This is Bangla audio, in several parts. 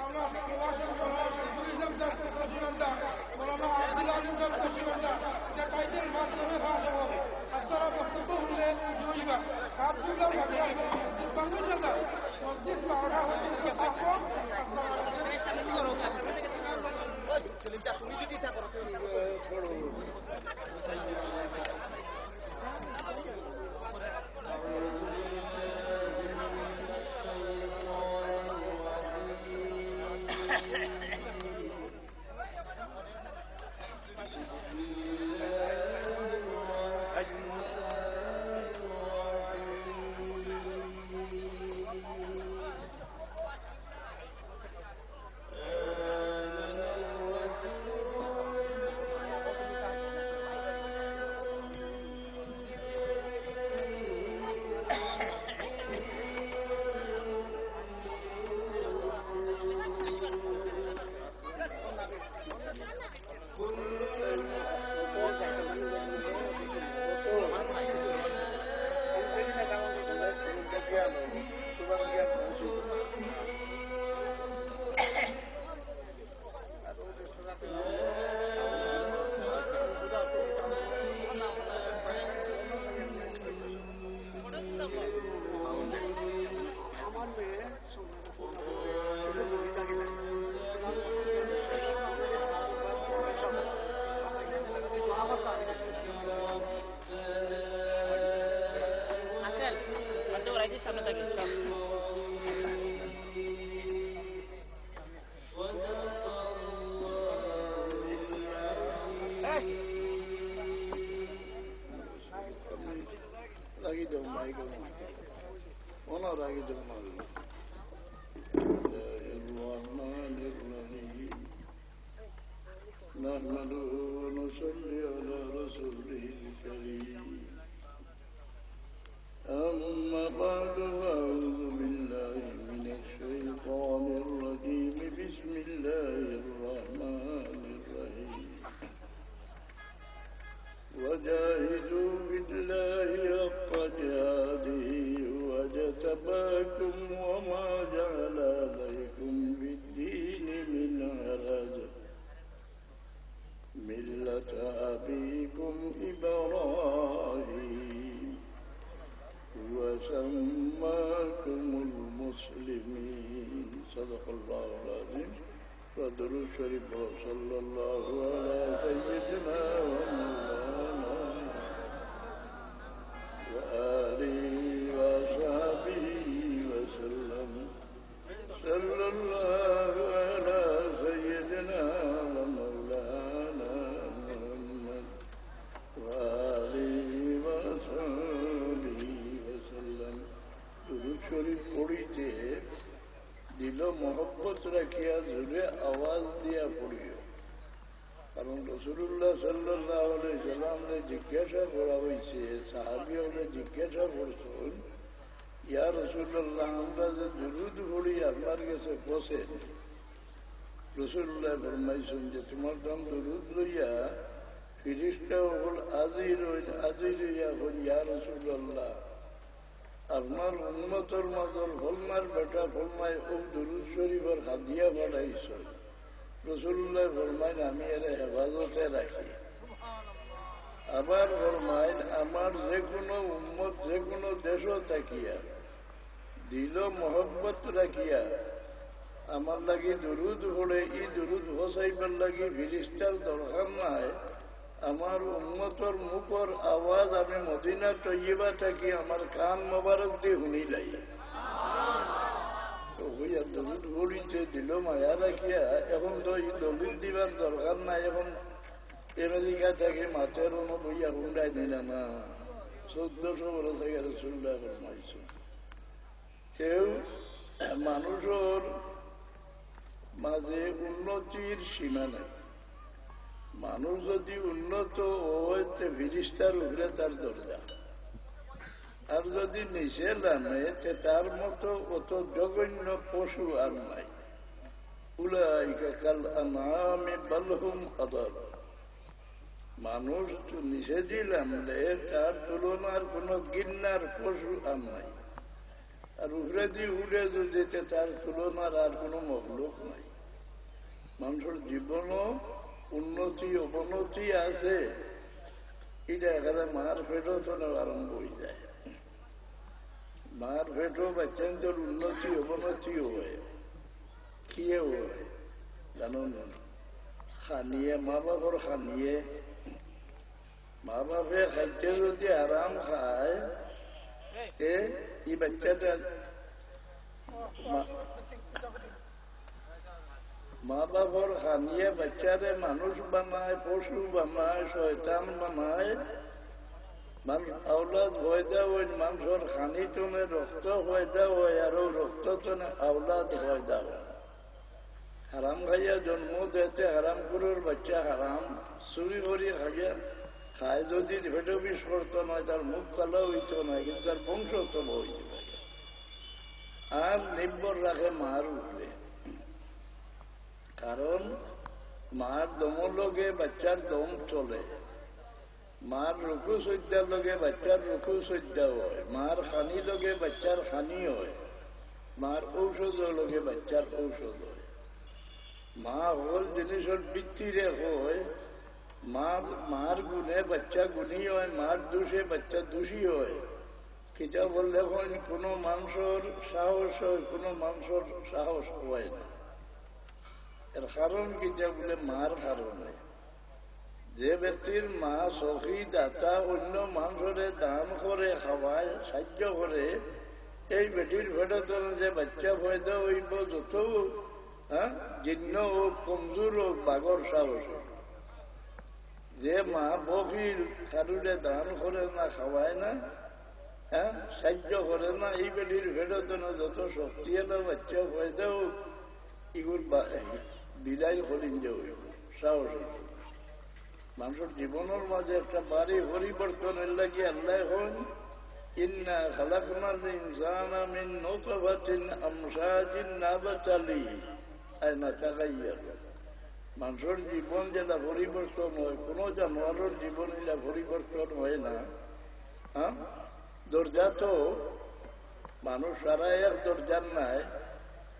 আমরা ট্যুরিজম দপ্তর প্রশিক্ষণটা মৌলানা আব্দুল আলিম দপ্তর প্রশিক্ষণটা এটা টাইটেল মাধ্যমে ভাষা হবে আপনারা বক্তব্য হলে জয়িবা আব্দুল্লাহ বাংলাদেশ মসজিদ পাওয়া হচ্ছে সামনে থাকি রাগি দেব মাইক ওনার রাগি দেব نحمده ونصلي على رسوله الكريم أما بعد فأعوذ بالله من الشيطان الرجيم بسم الله الرحمن الرحيم وجاهدوا بالله حق جهاده واجتباكم وما جعل عليكم بالدين من حرج ملة أبيكم إبراهيم وسماكم المسلمين صدق الله العظيم ودرود الشريف صلى الله على سيدنا ومولانا وآله وصحبه وسلم صلى الله على سيدنا ومولانا محمد وآله وصحبه وسلم درود شريف পড়িতে দিল মহব্বত রাখিয়া জোরে আওয়াজ দিয়া পড়িও কারণ রাসূলুল্লাহ সাল্লাল্লাহু আলাইহি সাল্লামকে জিজ্ঞাসা করা হয়েছে সাহাবীরা জিজ্ঞাসা করছেন ইয়া রাসূলুল্লাহ আমরা যে দুরূদ পড়ি আপনার কাছে পৌঁছে রাসূলুল্লাহ ফরমাইছেন যে তোমার দাম দুরূদ লইয়া ফেরেশতা হল হাজির হইয়া হল ইয়া রাসূলুল্লাহ আপনার উম্মতের মাঝে ফলমার বেটা ফলমায় ও দুরূদ শরীফের হাদিয়া বানাইছ রাসূলুল্লাহ ফরমাইন আমি এর হেফাজতে রাখি আবার ফরমাইন আমার যে কোনো উম্মত যে কোনো দেশও থাকিয়া দিল মহব্বত রাখিয়া আমার লাগি দুরূদ পড়ে এই দুরূদ হোসাইবার লাগি ফেরেশতার দরকার নাই আমার উম্মতর মুখর আওয়াজ আমি মদিনা তৈয়বা থাকি আমার কান মোবারক দিয়ে শুনি লাই তো হইয়া দলিল বলিতে দিল মায়া রাখিয়া এখন তো এই দলিল দিবার দরকার নাই এখন আমেরিকা থেকে মাছের অনু বইয়া হুন্ডাই দিলে না 1400 বছর থেকে রাসূলুল্লাহ ফরমাইছে কেউ মানুষের মাঝে উন্নতির সীমা নাই মানুষ যদি উন্নত হইতে ফেরেশতার উপরে তার দরজা আর যদি নিচে নামে তার মতো অত জঘন্য পশু আর নাই উলাইকা কাল আনআমি বাল হুম আদাল মানুষ তো নিচে দিলাম তার তুলনার কোন গিন্নার পশু আর নাই আর উপরে দিয়ে উড়ে যেতে তার তুলনার আর কোনো মহলুক নাই। মানুষের জীবনও উন্নতি অবনতি আছে, এটা এখানে মার পেটও তো আরম্ভ হয়ে যায়। মার পেটও বাচ্চাদের উন্নতি অবনতিও হয়, কিয়েও হয় জানো না? খানিয়ে মা বাবার খানিয়ে, মা বাপে খাইতে যদি আরাম খায় এই বাচ্চাটা, মা বাবার খানিয়ে বাচ্চারে মানুষ বানায়, পশু বানায়, শয়তান বানায়, আওলাদ হয়দা ওই মানুষের খানি টনে রক্ত হয়দা হয়, আর রক্ত টনে আওলাদ হয়দা হয়। হারাম খাইয়া জন্ম দিতে হারাম করুর বাচ্চা হারাম চুরি করি খাইয়া খায়, যদি ভেটো বিষ করতো নয় তার মুখ কালো হইতো না, কিন্তু তার বংশ তো হইতে পারে। আর নির্ভর রাখে মার উপরে, কারণ মার দমর লগে বাচ্চার দম চলে, মার রুকু সজ্জার লগে বাচ্চার রুকু সজ্জা হয়, মার খানি লগে বাচ্চার খানি হয়, মার ঔষধ লগে বাচ্চার ঔষধ হয়। মা হল জিনিসের বৃত্তিরে হয়, মার গুণে বাচ্চা গুণী হয়, মার দোষে বাচ্চা দোষী হয়। কিতা বললে কোনো মানুষের সাহস হয়, কোনো মানুষের সাহস হয় না। এর কারণ কিতা বলে মার কারণে। যে ব্যক্তির মা সখী দাতা অন্য মানুষের দান করে, খাওয়ায়, সাহায্য করে, এই বেটির ভেটে যে বাচ্চা ফয়দা হইব, যত জীর্ণ হোক, কমজোর হোক, বাগর সাহস হোক। যে মা বকির খারুরে দান করে না, খাওয়ায় না, সাহায্য করে না, এই বেটির ভেটে যত শক্তি এলো বাচ্চা ফয়দা হোক, এগুলো বিলাই করিন যে হইব, সাহস হইব। মানুষের জীবনের মাঝে একটা বাড়ি পরিবর্তনের লাগি আল্লাহ হন, ইন্না খালাকনাল ইনসানা মিন নুতফাতিন আমশাজিন নাবতালিহি আইনা তাগাইয়ার। মানুষের জীবন যেটা পরিবর্তন হয়, কোন জানোয়ারের জীবন এটা পরিবর্তন হয় না। দরজা তো মানুষ সারা এক দরজার নাই,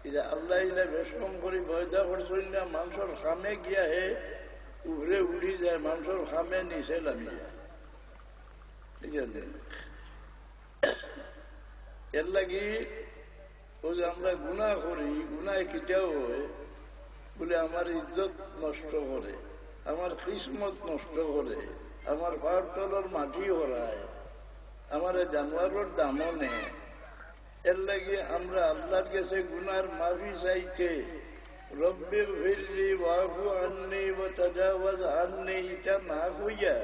এটা আল্লাহ ইলা বেশকম করি বয়দা করছেন না। মানুষের খামে গিয়া হে উপরে উঠি যায়, মানুষের খামে নিচে নামি যায়, ঠিক আছে? এর লাগি ও যে আমরা গুণা করি, গুণায় কিটাও হয় বলে আমার ইজ্জত নষ্ট করে, আমার কিসমত নষ্ট করে, আমার পার তলর মাটি হরায়, আমার জানোয়ারের দামও নেয়। এর লাগে আমরা আল্লাহর কাছে গুনার মাফি চাইতে রব্বির ফিরলি ওয়াফু আন্নি ওয়া তাজাওয়াজ আন্নি এটা না কইয়া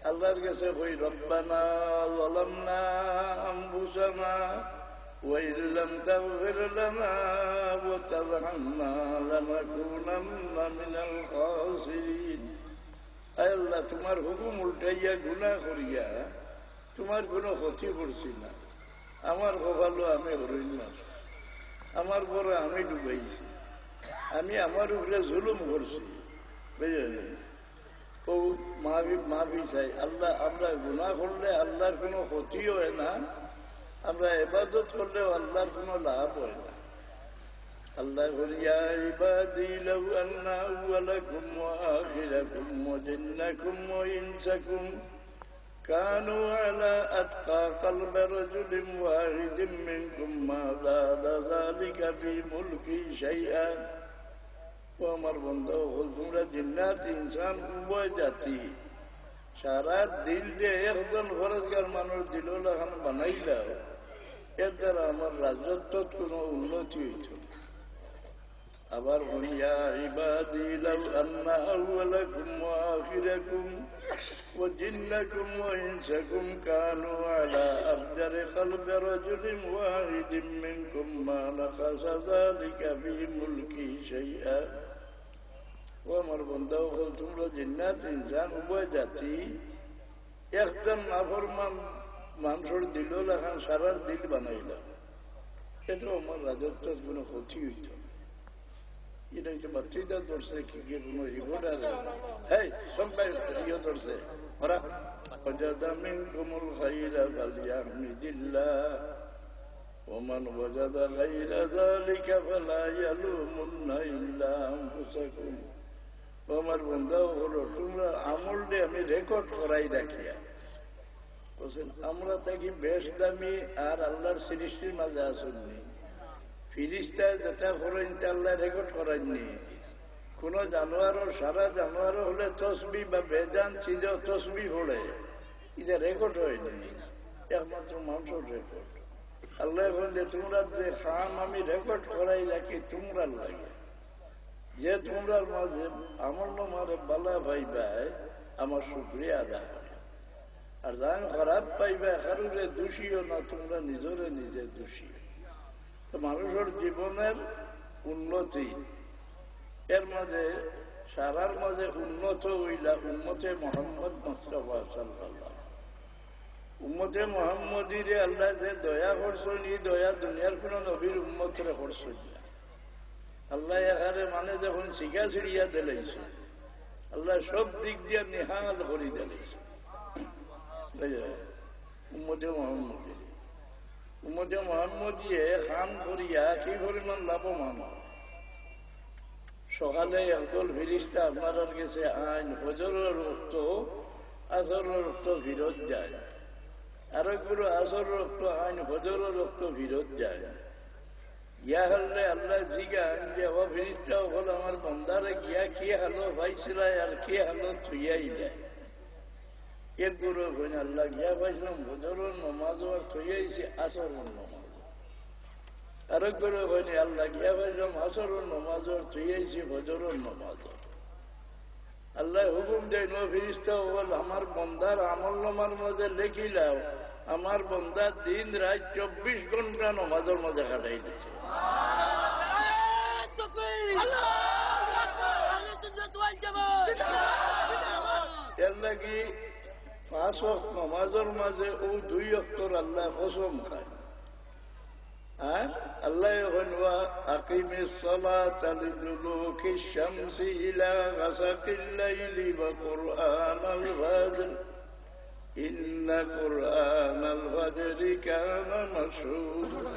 আল্লাহর কাছে কই রব্বানা যালামনা আনফুসানা ওয়া ইল্লাম তাগফির লানা ওয়া তারহামনা লানাকুনান্না মিনাল খাসিরিন। আয় আল্লাহ, তোমার হুকুম উল্টাইয়া গুনাহ করিয়া তোমার কোনো ক্ষতি করছি না, আমার কপালো আমি হরইল না, আমার বড় আমি ডুবাইছি, আমি আমার উপরে জুলুম করছি, বুঝলেন? ও মাফি চাই আল্লাহ। আমরা গুনাহ করলে আল্লাহর কোনো ক্ষতি হয় না, আমরা ইবাদত করলেও আল্লাহর কোনো লাভ হয় না। আল্লাহ ইয়া ইবাদি লাউ আন্না আউওয়ালাকুম ওয়া আখিরাকুম ওয়া জিন্নাকুম ওয়া ইনসাকুম كانوا على أتقى قلب رجل واحد منكم ما زاد ذلك في ملكي شيئا। ও আমার বন্ধু, তোমরা জিন্নাত ইনসান উভয় জাতি সারা দিল যে একজন ফরজগার মানুষ দিল এখন বানাইলাম, এর দ্বারা আমার রাজত্ব কোনো উন্নতি হইত না। আবার ইয়া ইবাদি লাউ আন্না আউওয়ালাকুম ওয়া আখিরাকুম ওয়া জিন্নাকুম ওয়া ইনসাকুম কানু আলা আফজারি কলবি রাজুলিন ওয়াহিদিন মিনকুম মা নাকাসা যালিকা ফি মুলকি শাইআ। ও আমার বন্ধু, তোমরা জিন্নাত ইনসান উভয় জাতি একজন নাফরমান মানুষের দিল এখন সারার দিল বানাইলাম, এটা আমার রাজত্বের কোনো ক্ষতি হইত না। এটা হচ্ছে বাচ্চাটা ধরছে কি কোনো রিপোর্টার, হ্যাঁ সবাই ইয়ে ধরছে ওরা মিনকুমুল খাইরা ফালইহমিদিল্লাহ। ومن وجد غير ذلك فلا يلومن إلا أنفسكم আমার বন্ধাও হলো তোমরা আমল দিয়ে আমি রেকর্ড করাই রাখিয়া বলছেন আমরা থাকি বেশ দামি আর আল্লাহর সৃষ্টির মাঝে আসেননি ফিরিস্তায় যেটা করেন তা আল্লাহ রেকর্ড করাইনি কোন জানোয়ারও সারা জানোয়ারও হলে তসবি বা বেজান চিজও তসবি হলে এটা রেকর্ড হয়নি একমাত্র মানুষের রেকর্ড আল্লাহ বললে তোমরা যে খাম আমি রেকর্ড করাই রাখি তোমরা লাগে যে তোমরা মাঝে আমার মারে বালা পাইবাই আমার শুক্রিয়া আদা করে আর যান খারাপ পাইবা কারুরে দোষীও না তোমরা নিজরে নিজে দোষী তো মানুষের জীবনের উন্নতি এর মাঝে সারার মাঝে উন্নত হইলা উম্মতে মোহাম্মদ মুস্তাফা সাল্লাল্লাহু উম্মতে মোহাম্মদীরে আল্লাহ যে দয়া করছেন এই দয়া দুনিয়ার কোন নবীর উম্মতরে করছেন না আল্লাহ এখানে মানে যখন শিখা ছিড়িয়া দিলেছে আল্লাহ সব দিক দিয়ে নিহাল করে দিলেছে উম্মতে মোহাম্মদীয়ে খান করিয়া কি পরিমাণ লাভবান সকালে একদল ফিরিস্তা আপনার কাছে আইন হজরের রক্ত আসরের রক্ত ফিরত যায় আরেকগুলো আসর রক্ত আইন হজরের রক্ত ফিরত যায় ইয়া হলে আল্লাহ জিগান যে ও ফিরিস্তা হল আমার বন্দারে গিয়া কি হালো ভাইছিলাই আর কি হালো থুইয়াই যায় এরগুলো হইন আল্লাহ গিয়া পাইছিলাম হজরের নমাজ আর থুইয়াইছি আসরের নমাজ আরেকগুলো হইনি আল্লাহ গিয়া পাইছিলাম আসরের নমাজ আর থুইয়াইছি হজরের নমাজ আল্লাহ হুকুম দেয় নো ফিরিস্তা হল আমার বন্দার আমল নমার মাঝে লেখিলাও আমার বন্দা দিন রাত 24 ঘন্টা নমাজের মাঝে কাটাই দিচ্ছে এর লাগি 5 ওয়াক্ত নমাজের মাঝে ও 2 ওয়াক্তর আল্লাহ কসম খায় আর আল্লাহ হনওয়া আকিমিস সালাতা লিদুলুকিশ শামসি ইলা গাসাকিল লাইলি ওয়া কুরআনাল ফাজর ইন্না কুরআনাল ফাজরি কানা মাশহুদা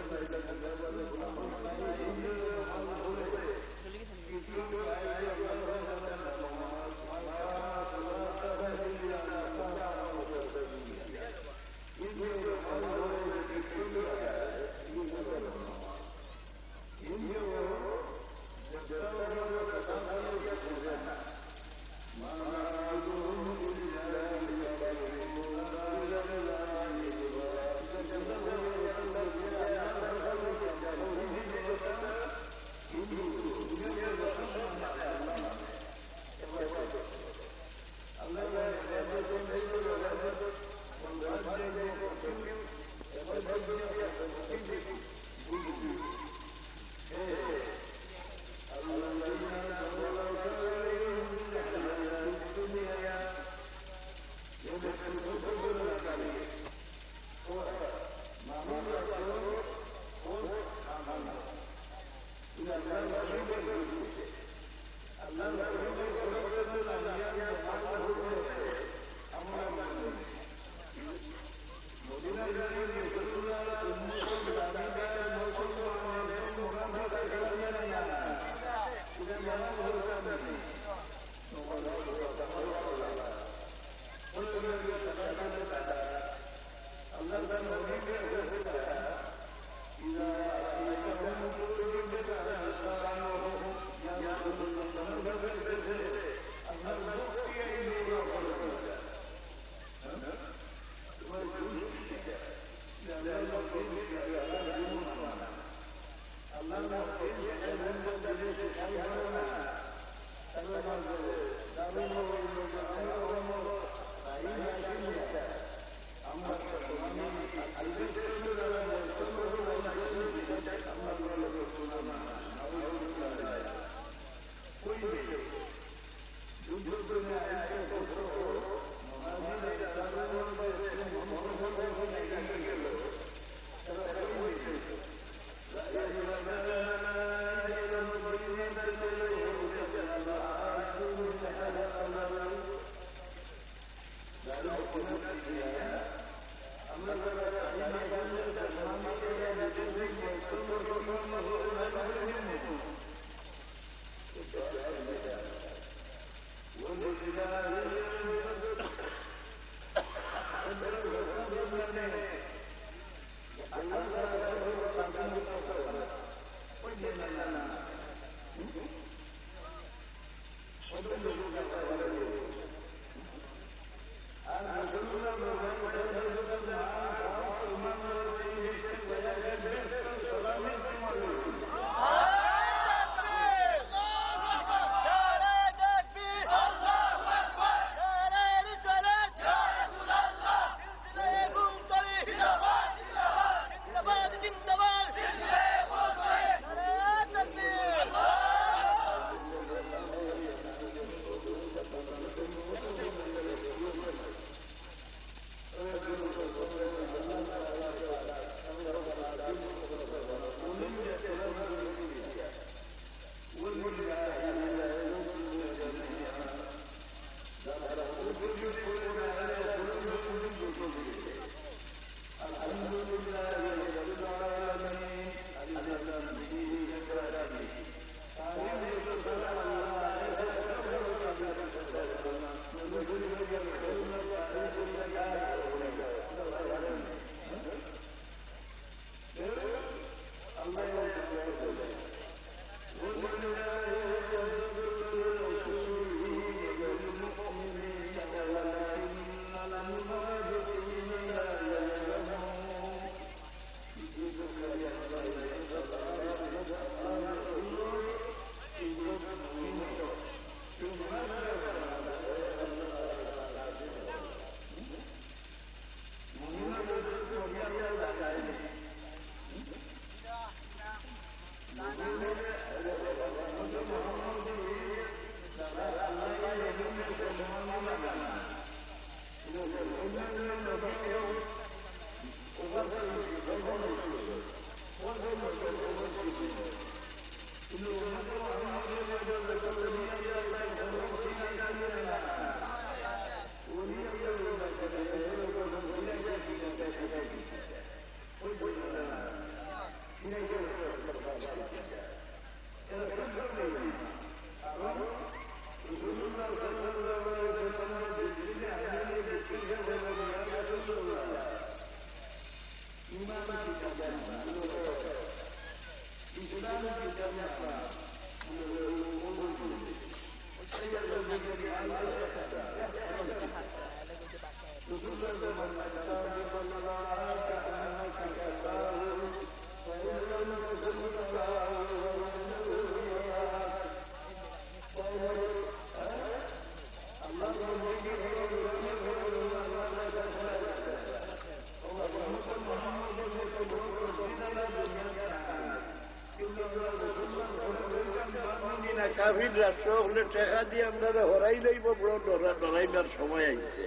কাফির রাষ্ট্র হলে টাকা দিয়ে আমরা হরাই লইব, বড় ডরাইবার সময় আইছে।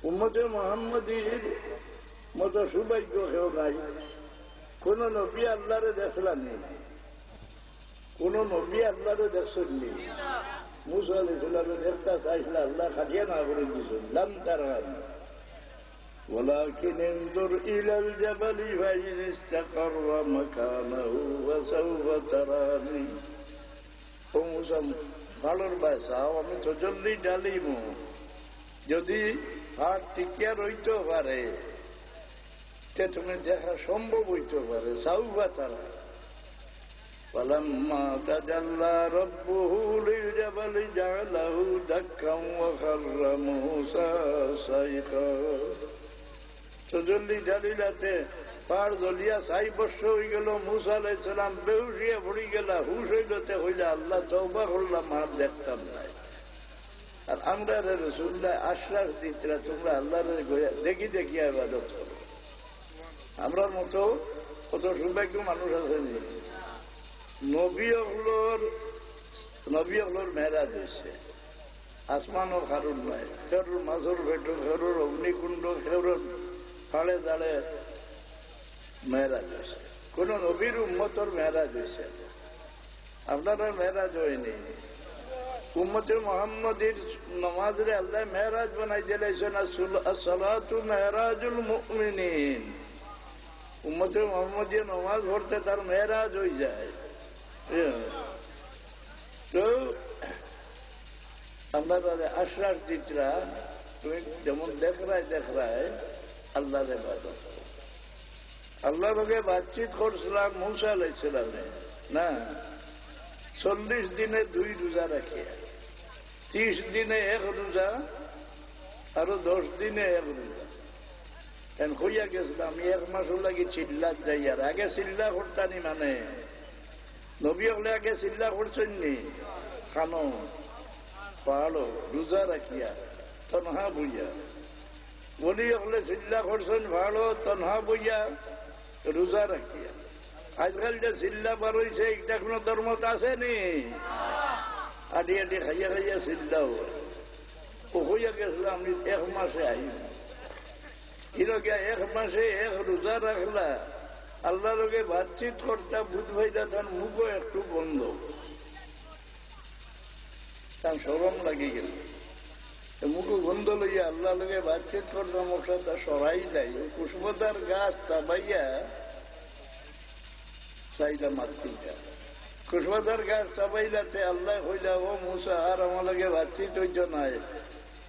উম্মতে মুহাম্মদীর মতো সৌভাগ্য কেউ নাই। কোন নবী আল্লাহরে দেখলানি, কোন নবী আল্লাহরে দেখছেননি। মুসা আলাইহিস সালামে দেখতে চাইছিল, আল্লাহ খাটিয়া না করে দিয়েছেন, লাম তারান ولكن انظر إلى الجبل فإن استقر مكانه فسوف تراني। ও মুসা ভালোর বাসাও, আমি তো জলদি ডালিম, যদি হাত টিকিয়া রইতে পারে তে তুমি দেখা সম্ভব হইতে পারে। সাউফা তারা فلما تجلى ربه للجبل جعله دكا وخر موسى صيحا। তজল্লি জালিলাতে পাড় জ্বলিয়া ছাই বর্ষ হয়ে গেল, মুসা আলাইহিস সালাম বেহুশিয়া পড়ি গেলা। হুশ হইলতে হইলে আল্লাহ তওবা করলাম, আর দেখতাম নাই। আর আমরা রাসূলুল্লাহ আশ্বাস দিতরা, তোমরা আল্লাহরে দেখি দেখি ইবাদত করো। আমরার মতো কত সৌভাগ্য মানুষ আছেনি। নবী হলোর মেরাজ হয়েছে, আসমানও খারুন নাই, খেরুর মাছর ভেটো, খেরুর অগ্নিকুণ্ড, খেরুর ফাড়ে দাঁড়ে মেরাজ হয়েছে। কোন নবীর উম্মতর মেরাজ হয়েছে, আপনারা মেরাজ হয়নি। উম্মতে মুহাম্মদীর নমাজরে আল্লাহ মেরাজ বানাই দিলেছেন। আসসালাতু মেরাজুল মুমিনিন। উম্মতে মুহাম্মদী নমাজ পড়তে তার মেরাজ হয়ে যায়। তো আপনারা আশ্বাস দিতরা, তুমি যেমন দেখ রায় আল্লাহর ইবাদত করো। আল্লাহর লগে বাতচিত করছিলাম মুসা আলাইহিস সালামে, না 40 দিনে 2 রোজা রাখিয়া, 30 দিনে 1 রোজা, আরো 10 দিনে 1 রোজা। কেন হইয়া গেছিল আমি 1 মাসও লাগি চিল্লাত যাই। আর আগে চিল্লা করতানি মানে নবী হলে আগে চিল্লা করছেন নি? খানো পাহাড়ো রোজা রাখিয়া তনহা বইয়া। বলি হলে চিল্লা করছেন ভালো তনহা বইয়া রোজা রাখিয়া। আজকাল যে চিল্লা বার হয়েছে এটা কোনো ধর্মত আছে নি? আডি আডি খাইয়া খাইয়া চিল্লাও ও হইয়া গেছিল আমি 1 মাসে আইব। ইরকে 1 মাসে 1 রোজা রাখলা, আল্লাহ লোকে বাতচিত করতা বুধ ভাইটা তার মুখও একটু বন্ধ, তার সরম লাগি গেল। মুখও বন্ধ লইয়া আল্লাহ লোকে বাতচিত করতাম ওর সাথে সরাই নাই। কুসমতার গাছ চাবাইয়া চাইলা মাতৃকা কুসমতার গাছ চাবাইলাতে আল্লাহ হইলা ও মুসা আর আমার লগে বাতচিত হইত নাই,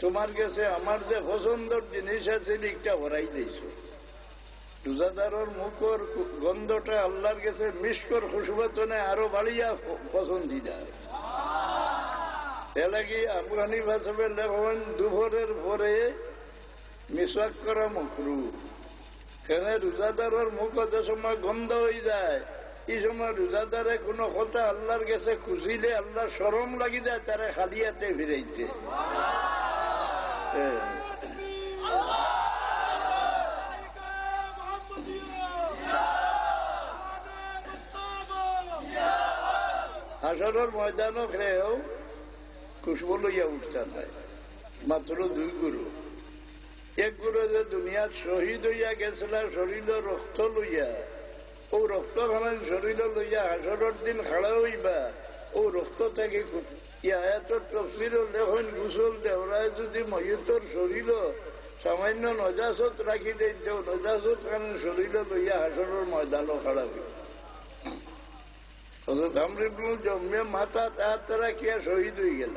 তোমার কাছে আমার যে পছন্দর জিনিস আছে দিকটা হরাই দিয়েছ। রোজাদারর মুখর গন্ধটা আল্লাহর কাছে মিষ্কর খুশবতনে আরো বাড়িয়া পছন্দিদার। এলাকি আবু হানিফা সাহেব লেখেন দুপুরের পরে মিসওয়াক করা মাকরু। কেন রোজাদারর মুখ যে সময় গন্ধ হয়ে যায়, এই সময় রোজাদারে কোনো কথা আল্লাহর কাছে খুঁজিলে আল্লাহর শরম লাগি যায় তারে খালিয়াতে ফিরাইতে। হাসরের ময়দানও খেয়েও খুশবু লইয়া উঠতে নাই। মাত্র 2 গুরু। এক গুরু যে দুনিয়ার শহীদ হইয়া গেছিল শরীর রক্ত লইয়া, ও রক্ত খান শরীর লইয়া হাসরের দিন খাড়া হইবা, ও রক্ত থেকে আয়াতর তফসির লেখন গুসল দেওরায় যদি ময়ূতর শরীর সামান্য নজাসত রাখি দেন, নজাসত খান শরীর লইয়া হাসরের ময়দানও খাড়া হইবা। জমে মাথা তাহাত রাখিয়া শহীদ হয়ে গেল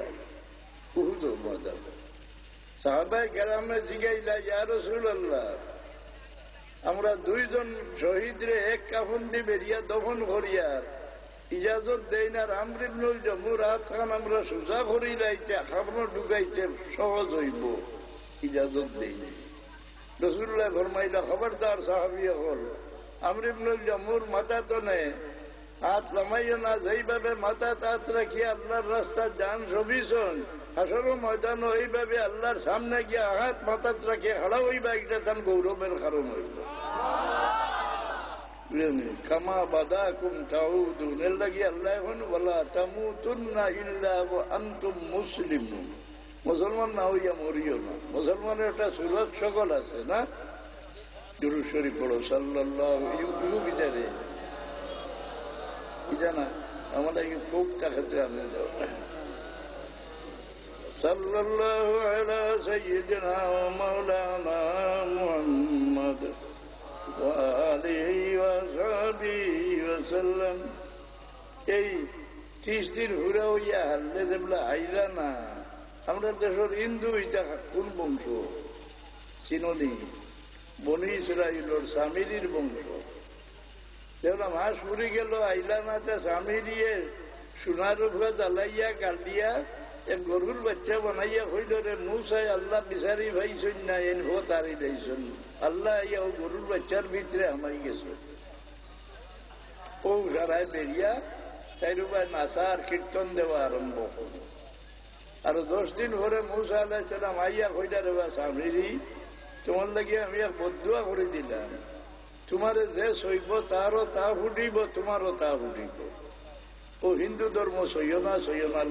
উহুদ ময়দান। সাহাবায়ে কেরামে জিগাইলা, ইয়া রাসূলুল্লাহ, আমরা 2 জন শহীদরে এক কাফন দিয়ে বেরিয়া দফন করিয়ার ইজাজত দেই না। আমর ইবনুল জমুর হাত খান আমরা সোজা করি লাইতে খাবনো ঢুকাইতে সহজ হইব, ইজাজত দেই না। রাসূলুল্লাহ ফরমাইলা, খবরদার সাহাবী হল, আমর ইবনুল জমুর মাথা তনে হাত লামাইও না। যেইভাবে মাথা তাত রাখিয়া আল্লাহর রাস্তা যান সবিছন, হাসর ময়দান এইভাবে আল্লাহর সামনে গিয়া হাত মাথাত রাখিয়া হাড়া হইবা, এটা তার গৌরবের কারণ হইব। কামা বাদাকুম তাউদুন, এর লাগি আল্লাহ এখন ওয়ালা তামুতুন্না ইল্লা ওয়া আনতুম মুসলিমুন। মুসলমান না হইয়া মরিও না। মুসলমানের একটা সুরত সকল আছে না? দুরূদ শরীফ পড়ো সাল্লাল্লাহু আলাইহি বিদারে জানা আমরা খুব টাকাতে আনে যাও। সাল্লাল্লাহু আলা সাইয়্যিদিনা ওয়া মাওলানা মুহাম্মদ ওয়া আলিহি ওয়া সাহবিহি ওয়া সাল্লাম। এই 30 দিন হুরা হইয়া হারলে যেগুলা আইলা না, আমরা দেশের হিন্দু এটা কোন বংশ? চিনলি বনি ইসরাইলের সামিরির বংশ। যেগুলা মাস পুরি গেল আইলা না, স্বামী দিয়ে সোনার উপরে জ্বালাইয়া কাটিয়া এক গরুর বাচ্চা বানাইয়া হইল রে মুসাই আল্লাহ বিচারি ভাইছেন না, এন হো তারি দিয়েছেন আল্লাহ ইয়া ও গরুর বাচ্চার ভিতরে আমাই গেছে। ও সারায় বেরিয়া 4 রূপায় নাচা আর কীর্তন দেওয়া আরম্ভ করল। আর 10 দিন পরে মুসা আলাইহিস সালাম আইয়া কইলা রে বা স্বামীরি, তোমার লাগিয়ে আমি এক বদুয়া করে দিলাম, তোমারে যে সইব তারও তা ফুটিব, তোমারও তা ফুটিব। ও হিন্দু ধর্ম সইও না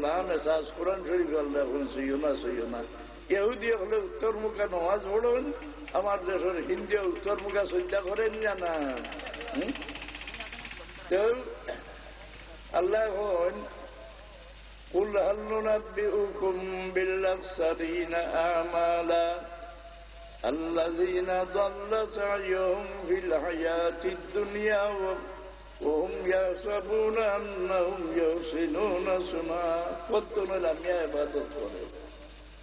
লান এসাস কোরআন শরীফ আল্লাহ এখন সইও না। ইহুদি হলে উত্তর মুখা নমাজ পড়ুন, আমার দেশের হিন্দু উত্তর মুখা শ্রদ্ধা করেন না। আল্লাহ হন কুল হাল নুনাব্বিউকুম বিল আখসারিনা আমালা الذين ضل سعيهم في الحياة الدنيا وهم يحسبون أنهم يحسنون صنعا। কতজন লামিয়া ইবাদত করে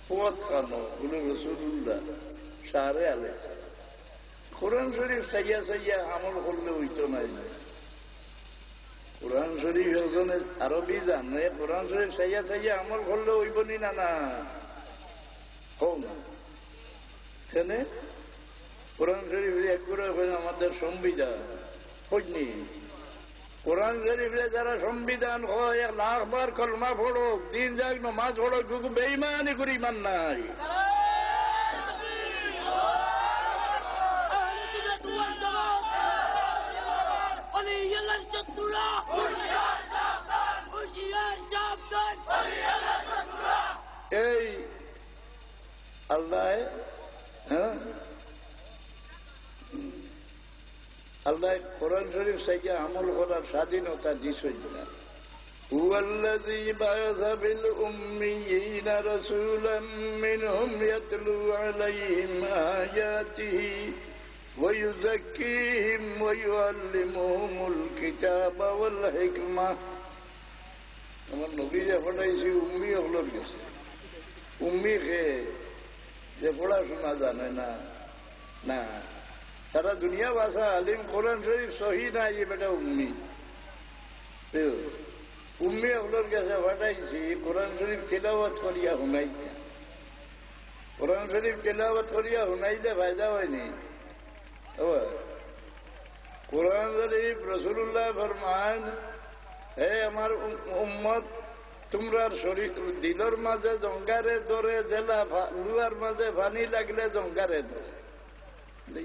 ফুয়াত খানো বলে রাসূলুল্লাহ শারে আলাইহিস সালাম কোরআন শরীফ সাইয়া আমল করলে হইতো না। কোরআন শরীফ একজনে আরবি জানে, কোরআন শরীফ চাইয়া চাইয়া আমল করলে হইবনি না না হোক না কেন? কোরআন শরীফ একগুলো আমাদের সংবিধান হইনি। কোরআন শরীফে যারা সংবিধান হয় 1,00,000 বার কলমা পড়ুক, দিন যাক নমাজ পড়ুক, কিন্তু বেঈমানি করি ইমান নাই। এই আল্লাহ আল্লাহ কোরআন শরীফ চাইয়া আমল করার স্বাধীনতা দিছেন না। هو الذي بعث بالأميين رسولا منهم يتلو عليهم آياته ويزكيهم ويعلمهم الكتاب والحكمة। আমার নবী যে পড়াইছি উম্মি হলোর গেছে, উম্মি খেয়ে যে পড়াশোনা জানে না, না সারা দুনিয়া ভাষা আলিম, কোরআন শরীফ সহি না, এই বেটা উম্মি। উম্মি হলোর কাছে পাঠাইছি কোরআন শরীফ তেলাওয়াত করিয়া শুনাইতে। কোরআন শরীফ তেলাওয়াত করিয়া শুনাইতে ফায়দা হয়নি। কোরআন শরীফ রাসূলুল্লাহ ফরমান, হে আমার উম্মত, তোমরা শরীর দিলর মাঝে জঙ্গারে ধরে, জেলা লুয়ার মাঝে পানি লাগলে জঙ্গারে ধরে।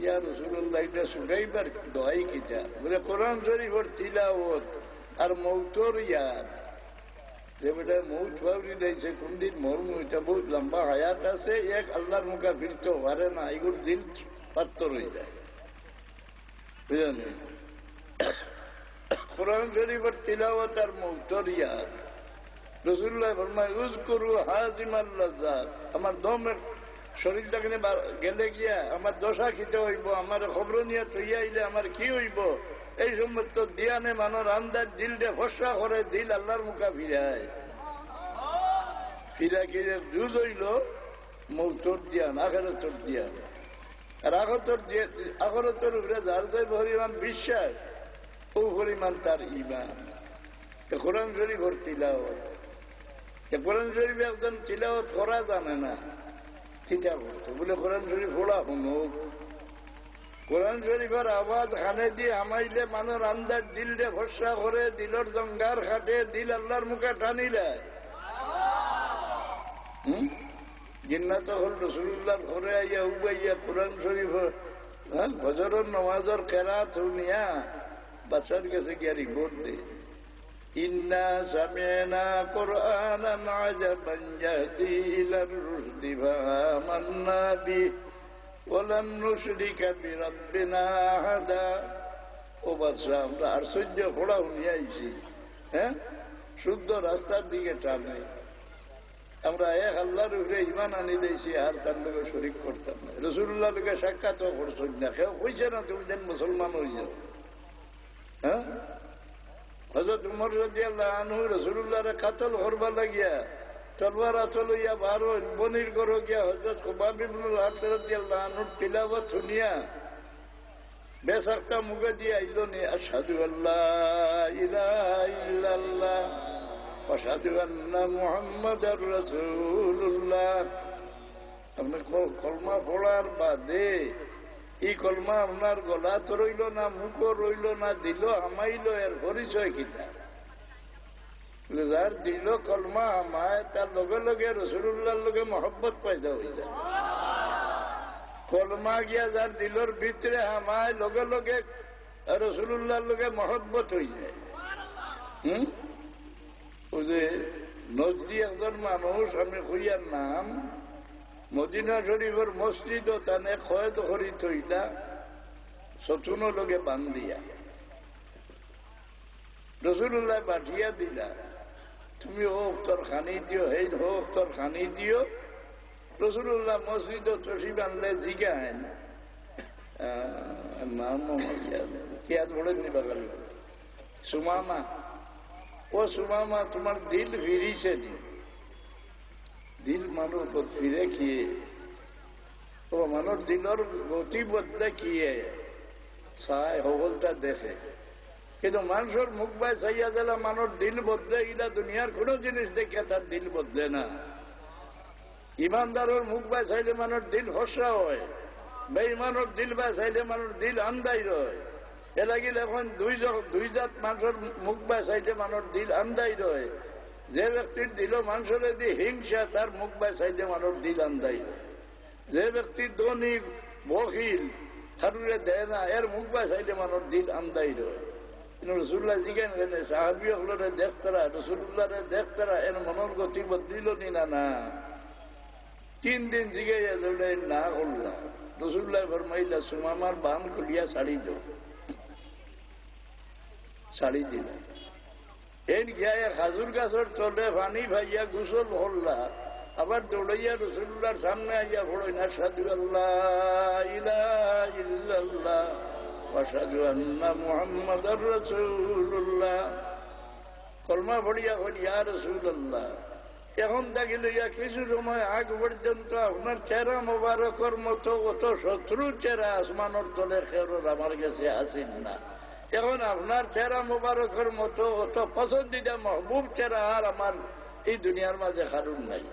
ইয়া রাসূলুল্লাহ, এটা শুনাইবার দোয়াই কিটা? বলে কোরআন শরীফের তিলাওয়াত আর মৌতর ইয়াদ। যে বেটা মৌত ভাবরি দিয়েছে কোনদিন মরমু, এটা বহুত লম্বা হায়াত আছে, এক আল্লাহর মুখা ফিরতে পারে না, এগুলো দিল পাত্তর হয়ে যায়, বুঝলেন? কোরআন শরীফের তিলাওয়াত আর মৌতর ইয়াদ। রাসূলুল্লাহ ফরমায়, উযকুরু হাজিমাল লাযাত, আমার দমের শরীরটাকে গেলে গিয়া আমার দশা খিতে হইব, আমার খবর নিয়ে তৈয়া আইলে আমার কি হইব, এই সমস্ত দিয়ানে মানর আন্দাজ দিলটা ফসা করে, দিল আল্লাহর মুখা ফিরায়। ফিরা গিয়ে জুজ হইল মৌতর দিয়ান, আখেরাতর দিয়ান। আর আখেরাতের উপরে যার যে পরিমাণ বিশ্বাস, ও পরিমাণ তার ঈমান। কোরআন শরীফের তিলাওয়াত, কোরআন শরীফ একজন তিলাওয়াত করা জানে না, চিন্তা করতো বলে কোরআন শরীফ পড়া শুনুক। কোরআন শরীফের আওয়াজ খানে দিয়ে হামাইলে মানুষ আন্দাজ দিলরে ভরসা করে, দিলর জঙ্গার খাটে, দিল আল্লাহর মুখে টানিলে জিন্নাত হল রাসূলুল্লাহর ঘরে আইয়া উবাইয়া কোরআন শরীফ ফজরের নামাজের কেরাত শুনিয়া বাচ্চার কাছে গিয়া রিপোর্ট দে, ইন্না সামি'না কুরআনান আজাবান ইয়াহদি ইলার রুশদি ফাআমান্না বিহি ওয়ালান নুশরিকা বিরাব্বিনা আহাদা। ও বাদশা, আমরা আশ্চর্য পড়া শুনিয়া আইছি, হ্যাঁ, শুদ্ধ রাস্তার দিকে টানে। আমরা এক আল্লাহর উপরে ঈমান আনি দিয়েছি, আর তার লোকে শরীক করতাম না। রাসূলুল্লাহ লোকে সাক্ষাৎও করছেন না, কেউ কইছে না তুমি যেন মুসলমান হয়ে যাও। হ্যাঁ, হযরত উমর রাদিয়াল্লাহু আনহু রাসূলুল্লাহরে কাতল করবার লাগিয়া তলবার আচল হইয়া বার বনির করো গিয়া হযরত খুবাব ইবনুল আরত রাদিয়াল্লাহু আনহুর তিলাওয়াত শুনিয়া বেসাক্তা মুখে দিয়ে আইল নি, আশহাদু আল্লা ইলাহা ইল্লাল্লাহ ওয়া আশহাদু আন্না মুহাম্মাদার রাসূলুল্লাহ। আপনি কলমা পড়ার বাদে এই কলমা আপনার গলাত রইল না, মুখ রইল না, দিল আমাইল, এর পরিচয় কিতা? যার দিল কলমা আমায়, তার লগে লগে রাসূলুল্লাহর লগে মহব্বত পয়দা হয়ে যায়। কলমা গিয়া যার দিলর ভিতরে আমায়, লগে লগে রাসূলুল্লাহর লগে মহব্বত হয়ে যায়। ও যে নজদি একজন মানুষ, আমি কইয়ার নাম, মদিনা শরীফের মসজিদ তানে খয়েদ করি থইলা সতুন লগে বান্ধিয়া রাসূলুল্লাহ পাঠিয়া দিলা, তুমি হোক তোর খানি দিও, হেই হোক তোর খানি দিও। রাসূলুল্লাহ মসজিদ তশরিফ আনলে জিগান নাম কিয়াদ বলেন নি বাগাল সুমামা, ও সুমামা তোমার দিল ফিরিছে নি? দিল মানুষ ফিরে কিয়ে, ও মানুষ দিলর গতি বদলে কিয়ে চায় হগলটা দেখে, কিন্তু মানুষের মুখ বাই চাইয়া দিলে মানুষ দিল বদলে, এটা দুনিয়ার কোন জিনিস দেখে তার দিল বদলে না। ইমানদারের মুখ বাই চাইলে মানুষ দিল হসা হয়, বেঈমানের দিল বাই চাইলে মানুষ দিল আন্দাই রয়। এ লাগিল এখন দুই জাত মানুষের মুখ বাই চাইলে মানুষ দিল আন্দাই রয়। যে ব্যক্তির দিল মানুষের দিয়ে হিংসা, তার মুখ বাই চাইলে মানুষ দিল আন্দাই রয়। যে ব্যক্তির ধনী বহিল হারুরে দেয় না, এর মুখ বাই চাইলে মানুষ দিল আন্দাই রয়। কিন্তু রসুল্লাহ জিজ্ঞেন গেলে সাহাবি হলরে দেখতারা, রসুল্লাহরে দেখতারা, এর মনের গতি বদলিল নি না? 3 দিন জিগাইয়া দৌড়ে না করলা। রসুল্লাহ ফরমাইলা, সুমামার বান খুলিয়া শাড়ি দো, শাড়ি দিল। এই গিয়া খাজুর গাছের তলে পানি ভাইয়া গুসল হল্লা, আবার দৌড়াইয়া রসুল্লাহর সামনে আইয়া পড়ই না, আশহাদু আল্লাহ ইলাহা ইল্লাল্লাহ ওয়া আশহাদু আন্না মুহাম্মাদার রাসূলুল্লাহ। কলমা পড়িয়া কই, ইয়া রাসূলুল্লাহ, এখন দেখি লইয়া কিছু সময় আগ পর্যন্ত আপনার চেহারা মোবারকর মতো অত শত্রু চেহারা আসমানের তলে খেরোর আমার কাছে আসেন না। এখন আপনার চেহারা মোবারকের মতো অত পছন্দিদা মহবুব চেহারা আর আমার এই দুনিয়ার মাঝে হারুন নাই।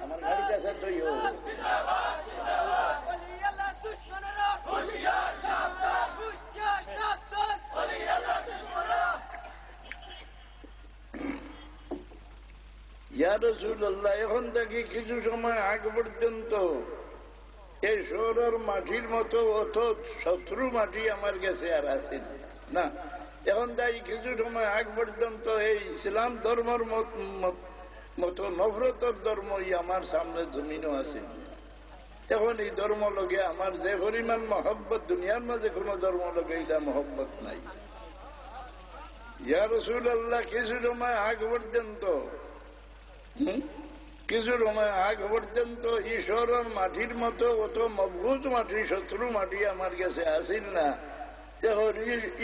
আমার গাড়ি কাছে তো ইয়া রাসূলুল্লাহ, এখন থেকে কিছু সময় আগ পর্যন্ত এই শহরের মাটির মতো অত শত্রু মাটি আমার কাছে আর আছে না। এখন তাই কিছু সময় আগ পর্যন্ত এই ইসলাম ধর্মের মতো নফরতর ধর্মই আমার সামনে জমিনও আছে। এখন এই ধর্ম লগে আমার যে পরিমাণ মহব্বত, দুনিয়ার মাঝে কোন ধর্ম লগে এটা মহব্বত নাই। ইয়া রাসূলুল্লাহ, কিছু সময় আগ পর্যন্ত ঈশ্বরের মাটির মতো অত মজবুত মাটি, শত্রু মাটি আমার কাছে আসিল না।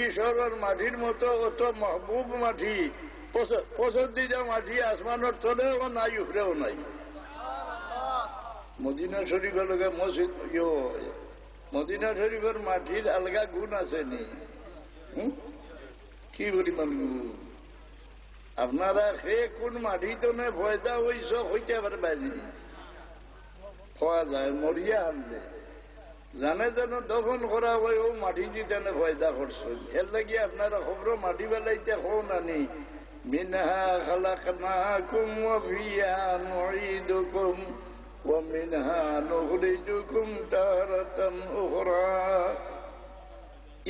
ঈশ্বরের মাটির মতো অত মহবুব মাটি, পছন্দিদা মাটি আসমানের তলেও নাই, উপরেও নাই। মদিনা শরীফের লোকে মসজিদ, মদিনা শরীফের মাটির আলগা গুণ আছে নি? কি পরিমাণ গুণ! আপনারা সে কোন মাটিতে ফয়দা হইস হইতে পারবেন, হওয়া যায় মরিয়া আনলে জানে যেন দফন করা হয়, ও মাটি দিতে ফয়দা করছেন। এর লাগি আপনারা খবর মাটি বেলাইতে হও নানি, মিনহা খালাকনাকুম ওয়া ফিহা নুঈদুকুম ওয়া মিনহা নুখরিজুকুম তারাতান উখরা।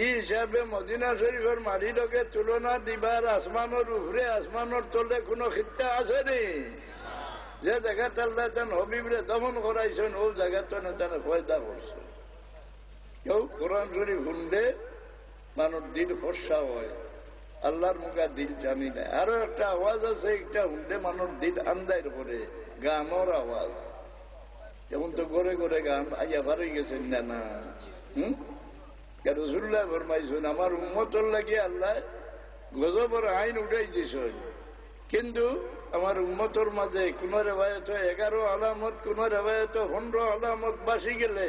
এই হিসাবে মদিনা শরীফের মাটি লোকে তুলনা দিবার আসমানের উপরে আসমানের তলে কোন খিত্তা আছে নি? যে জায়গা তাল্লা তেন হবিবরে দমন করাইছেন, ও জায়গা তেনে তেনে ফয়দা করছে। কেউ কোরআন শরীফ শুনলে মানুষ দিল ফর্সা হয়, আল্লাহর মুখা দিল জানি না। আরো একটা আওয়াজ আছে, একটা শুনলে মানুষ দিল আন্দায় করে, গানের আওয়াজ। যেমন তো গড়ে গড়ে গান আইয়া বারই গেছেন না না? রাসূলুল্লাহ ফরমাইছেন, আমার উম্মতের লাগিয়ে আল্লাহ গজবের আইন উঠাই দিয়েছেন, কিন্তু আমার উম্মতের মাঝে কোন রেওয়ায়ত 11 আলামত, কোন রেওয়ায়ত 15 আলামত বাসি গেলে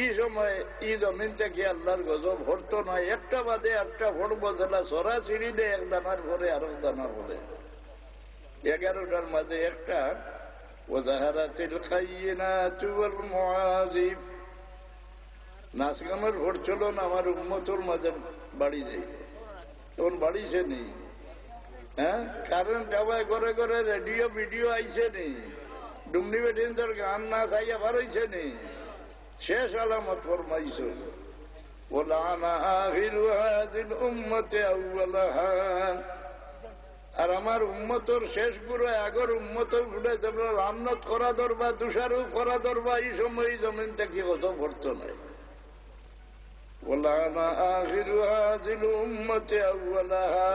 এই সময় এই জমিন থেকে আল্লাহর গজব হরতো না। একটা বাদে একটা ফড়বো, যেটা সরা ছিঁড়ি দেয় এক দানার পরে আরো দানা পরে। 11টার মাঝে একটা, ওয়াজাহারাতিল খাইয়িনাতু ওয়াল মুআযিব। নাচ গানের ভোট চলো না আমার উম্মতর মাঝে বাড়ি যায়, তখন বাড়িছে নি? হ্যাঁ, কারেন্ট আবায় ঘরে ঘরে রেডিও ভিডিও আইছে নি? ডুমনি বেটিনদের গান নাচ আইয়া বারইছে নি? শেষ আলামত ফরমাইছ, ওয়ালানা আখিরু হাযিল উম্মতি আউওয়ালাহা। আর আমার উম্মতর শেষ গুলো আগর উম্মতর গুলো যেমন লানত করা দরবা, দুষারোপ করা দরবা, এই সময় জমিন থেকে কত ভরত নাই। ওয়ালানা আখিরু হাযিল উম্মতি আউওয়ালাহা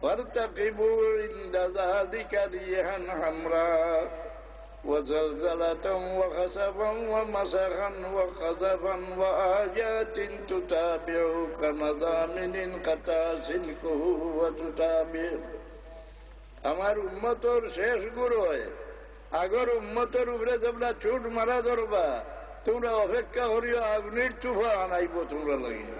ফারতাকিবু ইনদা যালিকা রিহান হামরা وزلزلة وخسفا ومسخا وخزفا وآيات تتابع كمضامن قطع سلكه وتتابع। আমার উম্মতর শেষ গুরু হয় আগর উম্মতের উপরে তোমরা চুট মারা ধরবা, তোমরা অপেক্ষা করিও আগুনের তুফান আইব তোমরা লাগে,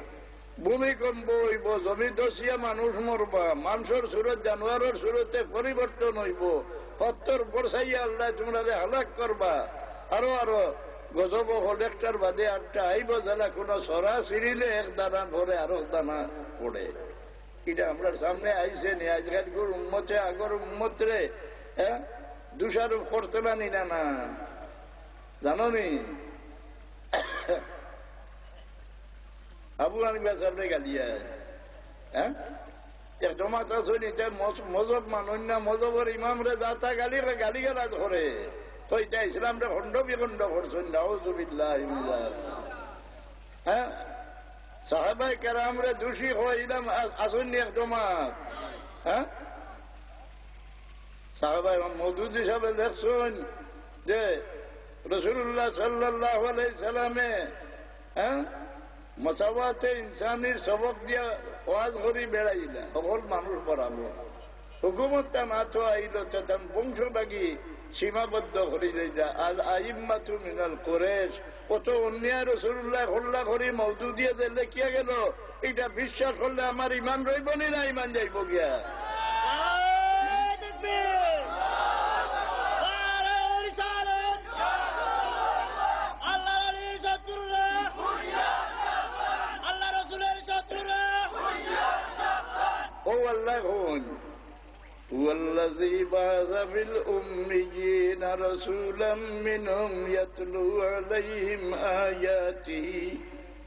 ভূমিকম্প হইব, জমি দশিয়া মানুষ মরবা, মানুষের সুরত জানোয়ারের সুরতে পরিবর্তন হইব, পত্তর বর্ষাইয়া আল্লাহ তোমরা হালাক করবা। আরো আরো গজব হল একটার বাদে আটটা আইব, যারা কোন সরা সিরিলে এক দানা ধরে আরো দানা পড়ে। এটা আমরা সামনে আইসে নি। আজকাল উম্মতে আগর উম্মতরে দুষারোপ করতে পারি না, না জানো নি? আবু হানিফা সাহেব গালিয়া জমাত আসনি, মজব মানুষ না, মজবর ইমামরে যাতা গালি গালি গালাজ করে, তো এটা ইসলামরে খণ্ড বিখণ্ড করছেন। নাউযুবিল্লাহ। হ্যাঁ, সাহাবায়ে কেরামরে দোষী হইলাম আসেননি এক জমাত। হ্যাঁ, সাহাবায়ে মওদুদ হিসাবে দেখছেন যে রাসূলুল্লাহ সাল্লাল্লাহু আলাইহি সাল্লামে মসাওয়াতে ইনসানির সবক দিয়া ওয়াজ করি বেড়াইলা, সকল মানুষ পড়াবো। হুকুমতটা না তো আইল তেতাম বংশবাগী সীমাবদ্ধ করিলে যা আল আইম্মাতু মিনাল কুরাইশ, কত অন্যায় রাসূলুল্লাহ হল্লা করি মওদুদ দিয়ে দিলে কিয়া গেল। এটা বিশ্বাস করলে আমার ইমান রইব না, ইমান যাইব গিয়া। هو الله هو الذي بعث في الأميين رسولا منهم يتلو عليهم آياته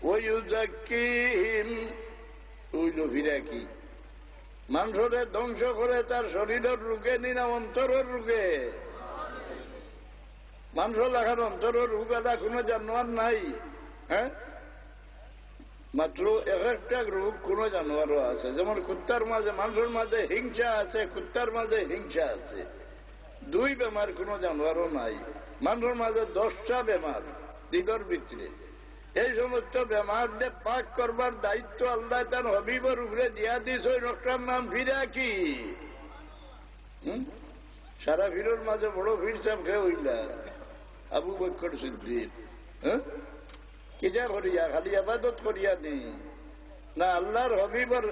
ويزكيهم। তুইল ফিরাকি মানুষের ধ্বংস করে তার শরীরের রোগে নিনা অন্তরের রোগে। মানুষ লেখার অন্তরের রোগ এটা কোনো জানোয়ার নাই। হ্যাঁ, মাত্র এক একটা রোগ কোন জানোয়ারও আছে। যেমন কুত্তার মাঝে, মানুষের মাঝে হিংসা আছে, কুত্তার মাঝে হিংসা আছে। দুই বেমার কোন জানোয়ারও নাই। মানুষের মাঝে 10টা বেমার দিগর ভিতরে। এই সমস্ত বেমার দিয়ে পাক করবার দায়িত্ব আল্লাহ তার হবিবর উপরে দিয়া দিস। ওই লোকটার নাম ফিরাকি। সারা ভিড়ের মাঝে বড় ভিড় সাপ খেয়ে হইলা আবু বকর সিদ্দিক। হ্যাঁ, কিজা করিয়া খালি আবাদত করিয়া নেই না, আল্লাহর হবিবর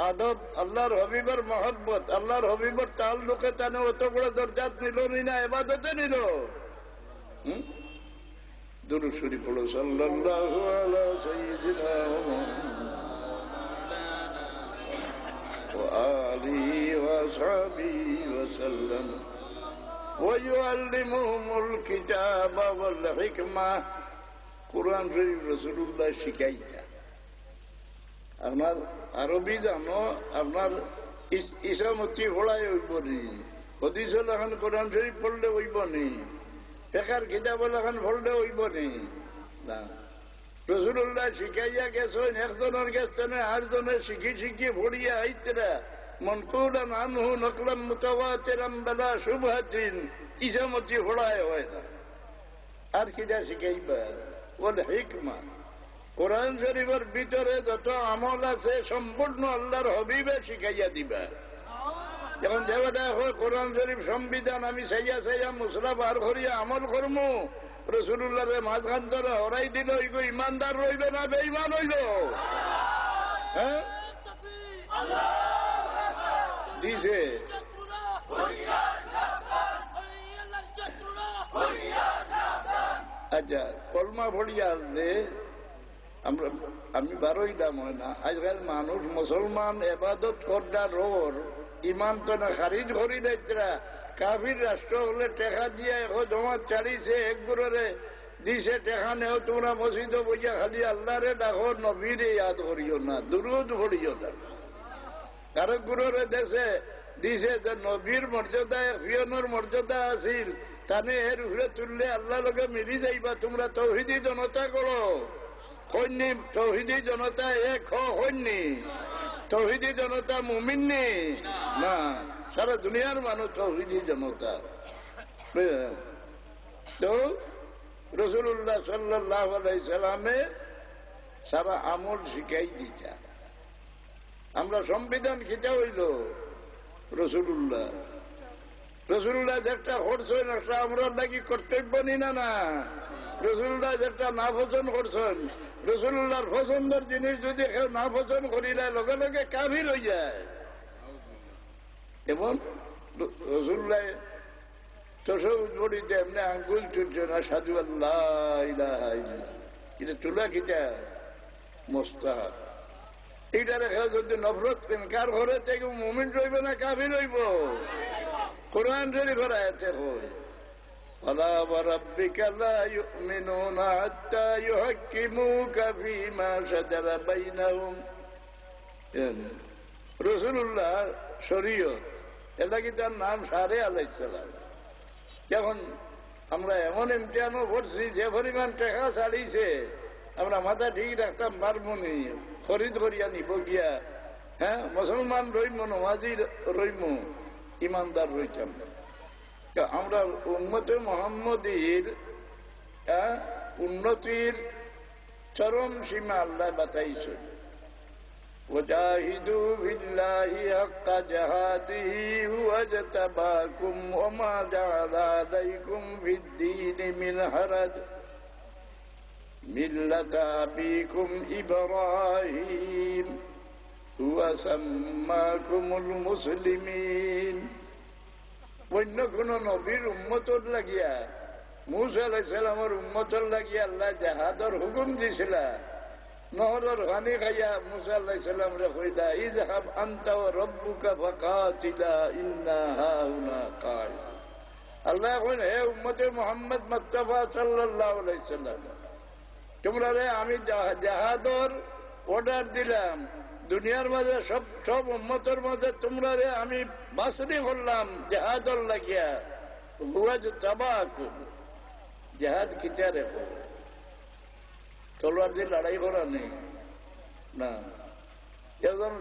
আদব, আল্লাহর হবিবর মহব্বত, আল্লাহর হবিবর তাল্লুকে তানে অত বড় দরজাত নিল না, এবাদতে নিল। দুরূদ শরীফ পড়ো, সাল্লাল্লাহু আলা সাইয়্যিদিনা ওয়া আলিহি ওয়া সাহবিহি ওয়া সাল্লাম ওয়া ইউআল্লিমুহুমুল কিতাবা ওয়াল হিকমা। কোরআন শরীফ রাসূলুল্লাহ শিখাইতা। আপনার আরবি জানো, আপনার ইসামতি পড়াই হইব নি, হদিস এখন কোরআন শরীফ পড়লে হইব নি, ফিকহের কিতাব এখন পড়লে হইব নি না। রাসূলুল্লাহ শিখাইয়া গেছেন, একজনের গেছেন আরেকজনের শিখি শিখি পড়িয়া আইতরা মনকুলান আনহু নকলাম মুতাওয়াতিরাম বিলা শুবহাতিন। ইসামতি পড়াই হয় না, আর কিটা শিখাইবা? ওয়াল হিকমা। কোরআন শরীফের ভিতরে যত আমল আছে সম্পূর্ণ আল্লাহর হবিবে শিখাইয়া দিবা। যখন দেবতা হয় কোরআন শরীফ সংবিধান, আমি সাইয়া সাইয়া মুসলা বার করিয়া আমল করমু, রাসূলুল্লাহর মাঝখান ধরে হরাই দিল, ইগো ইমানদার রইবে না বেঈমান হইল? হ্যাঁ, দিছে। আচ্ছা, কলমা ভরিয়া আসলে আমি বারোই দাম হয় না। আজকাল মানুষ মুসলমান এবাদত করদার রোর ইমান তো না খারিজ করি দেয়রা। কাফির রাষ্ট্র হলে টেকা দিয়ে এখন জমা চালিয়েছে, এক গুরুরে দিছে টেকা নেও, তোমরা মসজিদে বইয়া খালি আল্লাহরে ডাকো, নবীরে ইয়াদ করিও না, দুরূদ পড়িও না। কারো গুরুরে দেশে দিছে যে নবীর মর্যাদা, ফিয়নোর মর্যাদা আছিল, তানে এর উপরে তুললে আল্লাহ লোকে মিলি যাইবা। তোমরা তৌহিদি জনতা করো, হইনি তৌহিদি জনতা এক হইনি, তৌহিদি জনতা মুমিননি না, সারা দুনিয়ার মানুষ তৌহিদি জনতা। তো রাসূলুল্লাহ সাল্লাল্লাহু আলাইহি সাল্লামে সারা আমল শিখাই দিতা। আমরা সংবিধান খিতা হইল রাসূলুল্লাহ, রসুল্লাহ যেটা করছেন একটা আমরা নাকি কর্তব্য নি না না রসুল্লাহ যেটা না পছন্দ করছেন রসুল্লাহর পছন্দের জিনিস যদি কেউ না পছন্দ করিলে লগে লগে কাফির হয়ে যায়। এবং রসুল্লাহ তসৌদ পড়িতে এমনি আঙ্গুল চুলছে না সাধু আল্লাহ ইলাহা ইল্লাল্লাহ এটা চুলা কিটা মোস্তাহাব। এইটা রেখা যদি নফরত কার ঘরে থেকে মুমিন রইব না কাফির রইব? কোরআন শরীফের আয়াতে হয় فلا وربك لا يؤمنون حتى يحكموك فيما شجر بينهم। রাসূলুল্লাহ শরীয়ত এটা কি তার নাম সারে আলাইহিস সালাম। যখন আমরা এমন ইমতিহানও করছি যে পরিমাণ টাকা ছাড়িয়েছে আমরা মাথা ঠিক রাখতাম পারবো নি, খরিদ করিয়া নিব গিয়া। হ্যাঁ, মুসলমান রইম নমাজি রইম, ইমানদার রইতাম। আমরা উম্মতে মুহাম্মদীর উন্নতির চরম সীমা আল্লাহ বাতাইছে। وجاهدوا بالله حق جهاده هو اجتباكم وما جعل عليكم في الدين من حرج ملة أبيكم إبراهيم هو سماكم المسلمين। অন্য কোন নবীর উম্মতর লাগিয়া মূসা আলাইহিস সালামের উম্মতর লাগিয়া আল্লাহ জিহাদর হুকুম দিছিল। নহরের পানি খাইয়া মূসা আলাইহিস সালাম রে কইলা ইযহাব আনতা ওয়া রাব্বুকা ফাকাতিলা ইন্না হাউনা কাইদ। আল্লাহ কইল হে উম্মতে মুহাম্মদ মুস্তাফা সাল্লাল্লাহু আলাইহি সাল্লাম, তোমরা রে আমি জিহাদর অর্ডার দিলাম। দুনিয়ার মাঝে সব উম্মতের মাঝে তোমরা রে আমি বাসরি করলাম জিহাদর লাগিয়া। হুয়াজ তাবাকুম, জিহাদ কিটা রে তলোয়ার দিয়ে লড়াই করা নেই না। একজন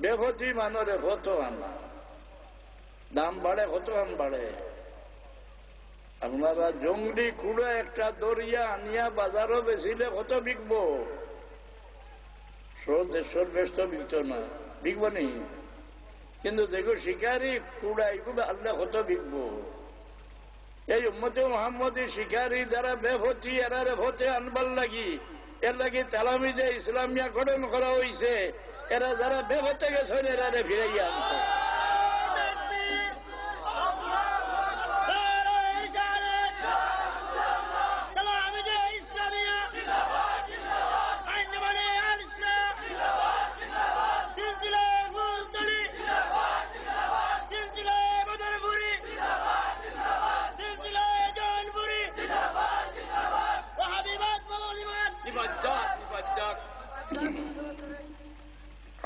বেফতি মানরে কত আনা দাম বাড়ে, কত আন বাড়ে। আপনারা জঙ্গলি কুড়ে একটা দরিয়া আনিয়া বাজারও বেচিলে কত বিকব? 100-150 বেশ তো বিকত না, বিকব নি। কিন্তু যেগুলো শিকারি কুড়া এগুলো আল্লাহ কত বিকব? এই উম্মতে মুহাম্মদী শিকারি যারা বেফতি এরারে ভোটে আনবার লাগি, এর লাগি তালামিজে ইসলামিয়া গঠন করা হয়েছে। এরা যারা বেফতে গেছেন এরারে ফিরাইয়া আনতো।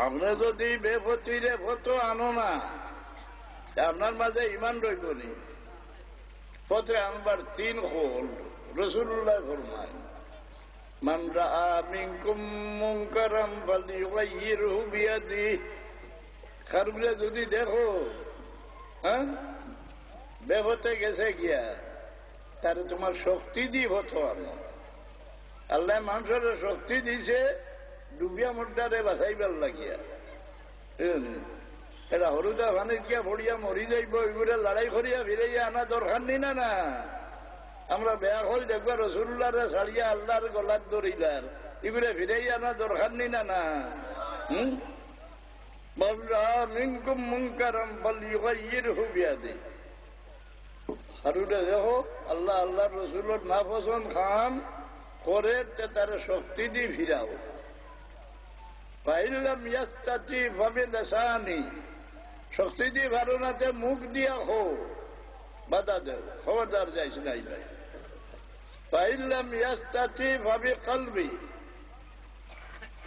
আপনি যদি বেফতিরে ফটো আনো না, আপনার মাঝে ইমান রইব নি। পথে আনবার 3 হল রাসূলুল্লাহ ফরমায় মান রাআ মিনকুম মুনকারাম ফালইগাইয়িরহু বিয়াদিহি। খারবরে যদি দেখো হ্যাঁ বেফতে গেছে গিয়া, তার তোমার শক্তি দিয়ে ফটো আনো। আল্লাহ মানুষের শক্তি দিছে ডুবিয়া মুদ্রারে বাঁচাইবার লাগিয়া। এটা হরুদা ভানে গিয়া ভরিয়া মরি যাইব, এগুলো লড়াই করিয়া ফিরাইয়া আনা দরকার নি না। না আমরা বেয়া হল দেখবা রাসূলুল্লাহরে ছাড়িয়া আল্লাহর গলার দরিলার, এগুলো ফিরাইয়া আনা দরকার নি না। না বলরা মিনকুম মুনকারাম ফালইগাইয়িরহু বিয়াদিহি। হরুদা দেখো আল্লাহ আল্লাহর রাসূলের নাপসন্দ খাম করে তার শক্তি দিয়ে ফিরাও। শক্তি দিয়ে ভালো নাতে মুখ দিয়া হো বাধা দেও, খবরদার যাইস নাই ভাই। পাইলাম ইয়াস্তাতি ভাবে কলবি,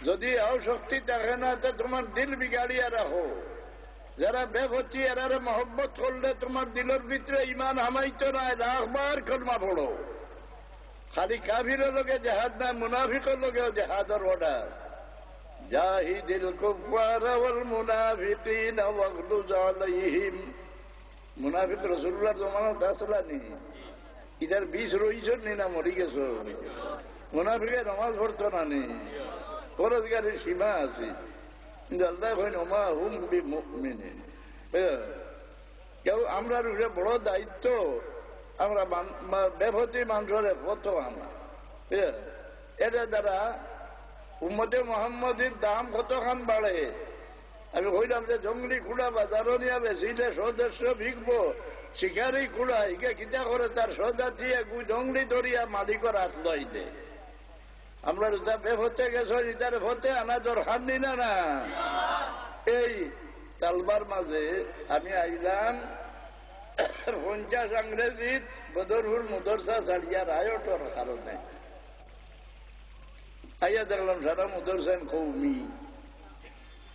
যদি আও শক্তি থাকে না তো তোমার দিল বিগাড়িয়া রাখো। যারা বেফতি এরারে মহব্বত করলে তোমার দিলের ভিতরে ইমান হামাইতো না, 1,00,000 বার কলমা পড়ো। খালি কাফিরের লোকে জিহাদ না, মুনাফিকের লোকেও জিহাদের অর্ডার। জাহিদিল কুফার ওয়াল মুনাফিকিন ওয়াগলুজ আলাইহিম। মুনাফিক রাসূলুল্লাহর জামানাত আসলা নি, ইদার 20 রইছেন নি না মরি গেছো। মুনাফিকে নামাজ পড়তো না নি, ফরজগারের সীমা আছে। কিন্তু আল্লাহ কইন ওমা হুম বিমুমিনিন। কেউ আমরা বড় দায়িত্ব আমরা বেফতি মানুষের ফতো আনা, এটা দ্বারা উম্মতে মোহাম্মদীর দাম কতখান বাড়ে। আমি কইলাম যে জঙ্গলি কুড়া বাজারও নিয়ে বেশিলে সদস্য ভিগবো, শিকারি কুড়া ইকে কিতা করে তার সজাতি জঙ্গলি ধরিয়া মালিকর হাত লই দে। আমরা যা বেফতে গেছ ইটার ফতে আনা দরকার নি না না। এই তালবার মাঝে আমি আইলাম 50 ইংরেজিত বদরপুর মদরসা ছাড়িয়া রায়টর কারণে আইয়া দেখলাম সারা মদরসান কৌমি,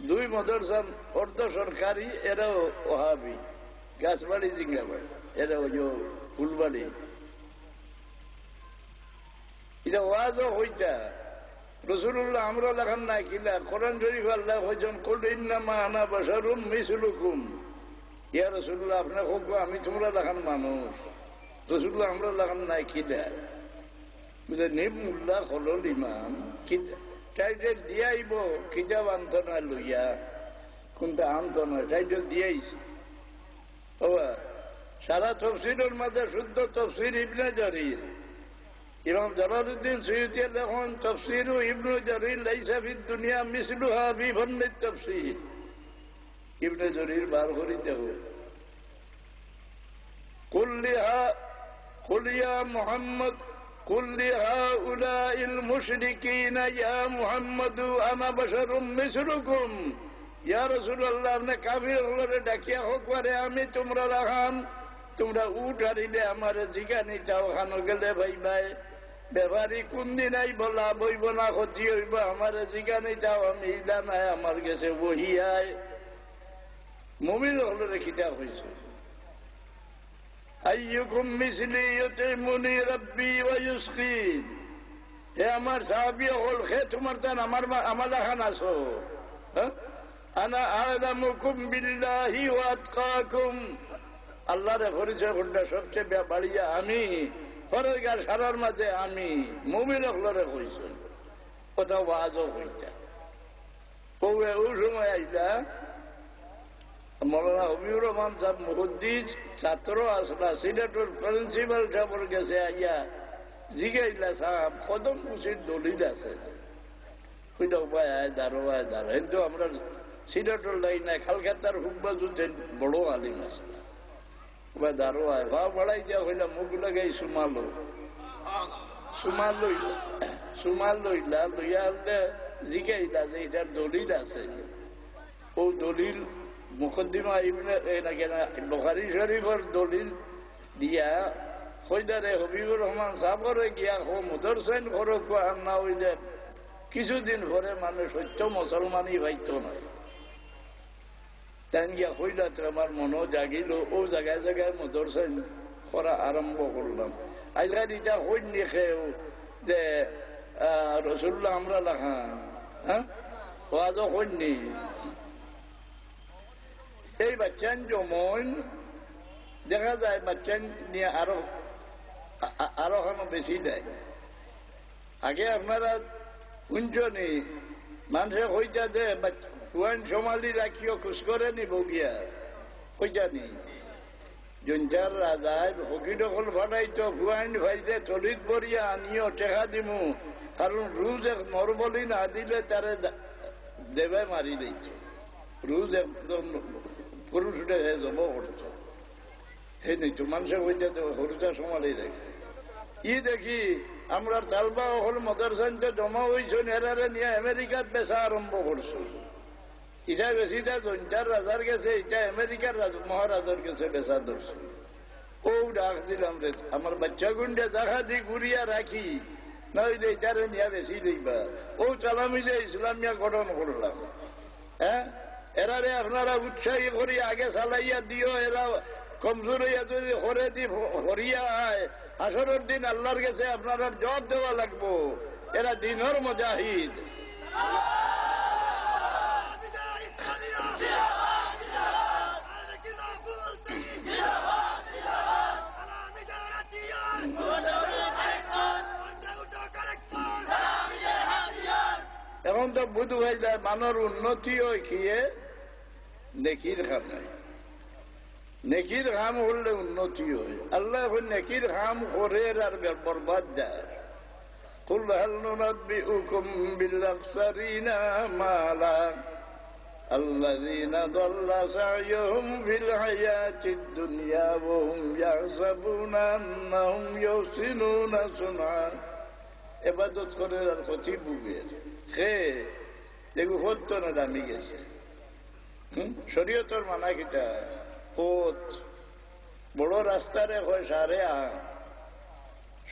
2 মদরসান অর্ধ সরকারি, এরাও ওহাবি, গাছবাড়ি জিঙ্গাবাড়ি, এরা ওই ফুলবাড়ি। এটা ওয়াজও হইতা রসুল্লাহ আমরা লেখান নাই কিলা কোরআন শরীফ আল্লাহ হইছেন কুল ইন্নামা আনা বাশারুম মিসলুকুম, ইয়া রাসূলুল্লাহ আপনি হোক আমি তোমরা লেখান মানুষ, রসুল্লাহ আমরা লেখান নাই কিলা বুঝে নিমুল্লাহ হল ইমাম টাইটেল দিয়াইব কিতাব আনত না লইয়া, কোনটা আনত না টাইটেল দিয়াইছি। সারা তফসিরের মাঝে শুদ্ধ তফসির ইবনে জরির, ইমাম জালালউদ্দিন সুয়ুতী লেখন তফসির ইবনে জরির লাইসা ফিদ দুনিয়া মিসলুহা ফি ফান্নিত তফসির। ইবনে জরির বার করিতে হবে কুল ইয়া মুহাম্মদ কুল লিহাউলাইল মুশরিকিন ইয়া মুহাম্মাদু আনা বাশারুম মিসলুকুম, ইয়া রাসূলুল্লাহ আপনি কাফিরগুলোরে ডাকিয়া হোক পারে আমি তোমরা রাখান, তোমরা উঠ হারিলে আমার জিগানি চাও খানো গেলে ভাই ভাই ব্যাপারী কোন দিন আইব লাভ হইব না ক্ষতি হইব আমার জিগানি চাও আমি ইলা নাই আমার গেছে বহিয়ায়। মুমিন হলরে কিতাব হয়েছে আইয়ুকুম মিসলি ইউতিমুনি রাব্বি ওয়া ইউসকিন, হে আমার সাহাবী হল খে তোমার তান আমার লাখান আছো, আনা আ'লামুকুম বিল্লাহি ওয়া আতকাকুম, আল্লাহরে পরিচয় কোনটা সবচেয়ে বাড়িয়া আমি, ফরেজগার সারার মাঝে আমি, মুমিন হলরে কইছেন কোথাও ওয়াজও হইতা। ওই সময় আইলা মৌলানা হবিবুর রহমান সাহেব মুহাদ্দিস ছাত্র আসলা সিলেটের প্রিন্সিপাল সাহেবের কাছে আইয়া জিগাইলা সাহেব কদম কুচির দলিল আছে, ওইটা উপায় আয় দাঁড়ো কিন্তু আমরা সিলেটের লাইন নাই খালখাতার হুকবা জুতেন বড় আলিম আছে, উপায় দাঁড়ো আয় ভাব বাড়াই দেওয়া হইলা মুখ লাগাই সুমাল লইলা লইয়া হলে জিগাইলা যে এটার দলিল আছে। ও দলিল মুকদ্দিমা ইবনে বুখারী শরীফের দলিল দিয়া হইদারে হবিবুর রহমান সাহেবরে গিয়া হো মুদরসাইন করো আর না হইলে কিছুদিন পরে মানুষ সত্য মুসলমানই ভাইত নয়। তাই গিয়া হইলা তো আমার মনও জাগিল, ও জায়গায় জায়গায় মুদরসাইন করা আরম্ভ করলাম। আজকাল এটা হইন লিখেও যে রসুল্লাহ আমরা লেখা, হ্যাঁ ওয়াজও হইনি। এই বাচ্চান যেমন দেখা যায় বাচ্চান নিয়ে আরো বেশি দেয়। আগে আপনারা শুনছনি মানুষে হইতা যে হুয়ান সোমালি রাখিও খুশ করে নিব গিয়া হইতানি জঞ্জার রাজায় হকি দখল ফাটাইতো হুয়াইন ভাইতে চলিত বরিয়া আনিও টেকা দিমু, কারণ রুজ এক নরবলি না দিলে তারে দেবে মারি দিত। রুজ একদম পুরুষ উঠে জব করত সেই নেই তো মানুষের হইতে হরুটা সমালি দেখে। ই দেখি আমরা তালবা হল মদরসানতে জমা হয়েছেন এরারে নিয়ে আমেরিকার বেচা আরম্ভ করছো। এটা বেশিটা জঞ্জার রাজার গেছে, এটা আমেরিকার মহারাজার গেছে বেচা ধরছে। ও ডাক দিলাম রে আমার বাচ্চা গুন্ডে দেখা দি ঘুরিয়া রাখি না হইলে এটারে নিয়ে বেশি লইবা। ও চালামিলে ইসলামিয়া গঠন করলাম। হ্যাঁ এরারে আপনারা উৎসাহী করি আগে চালাইয়া দিও, এরা কমজোর হইয়া যদি হরে দি হরিয়া হয় আসরের দিন আল্লাহর কাছে আপনারা জবাব দেওয়া লাগবো। এরা দিনের মুজাহিদ। এখন তো বুধ হয়ে যায় মানুষ উন্নতি হয় খেয়ে দেখির খানায় নেকির কাম করলে উন্নতি হয়। আল্লাহ এখন নেকির কাম করে আর বরবাদ যায়। কুল হাল নুনাব্বিউকুম বিল আকসারিনা মালা الذين ضل سعيهم في الحياة الدنيا وهم يحسبون أنهم يحسنون صنعا ইবাদত করে আর ক্ষতি বুকের খে দেখো হত না দামি গেছে। শরীয়তের মানা কিটা পথ বড় রাস্তারে হয় সারে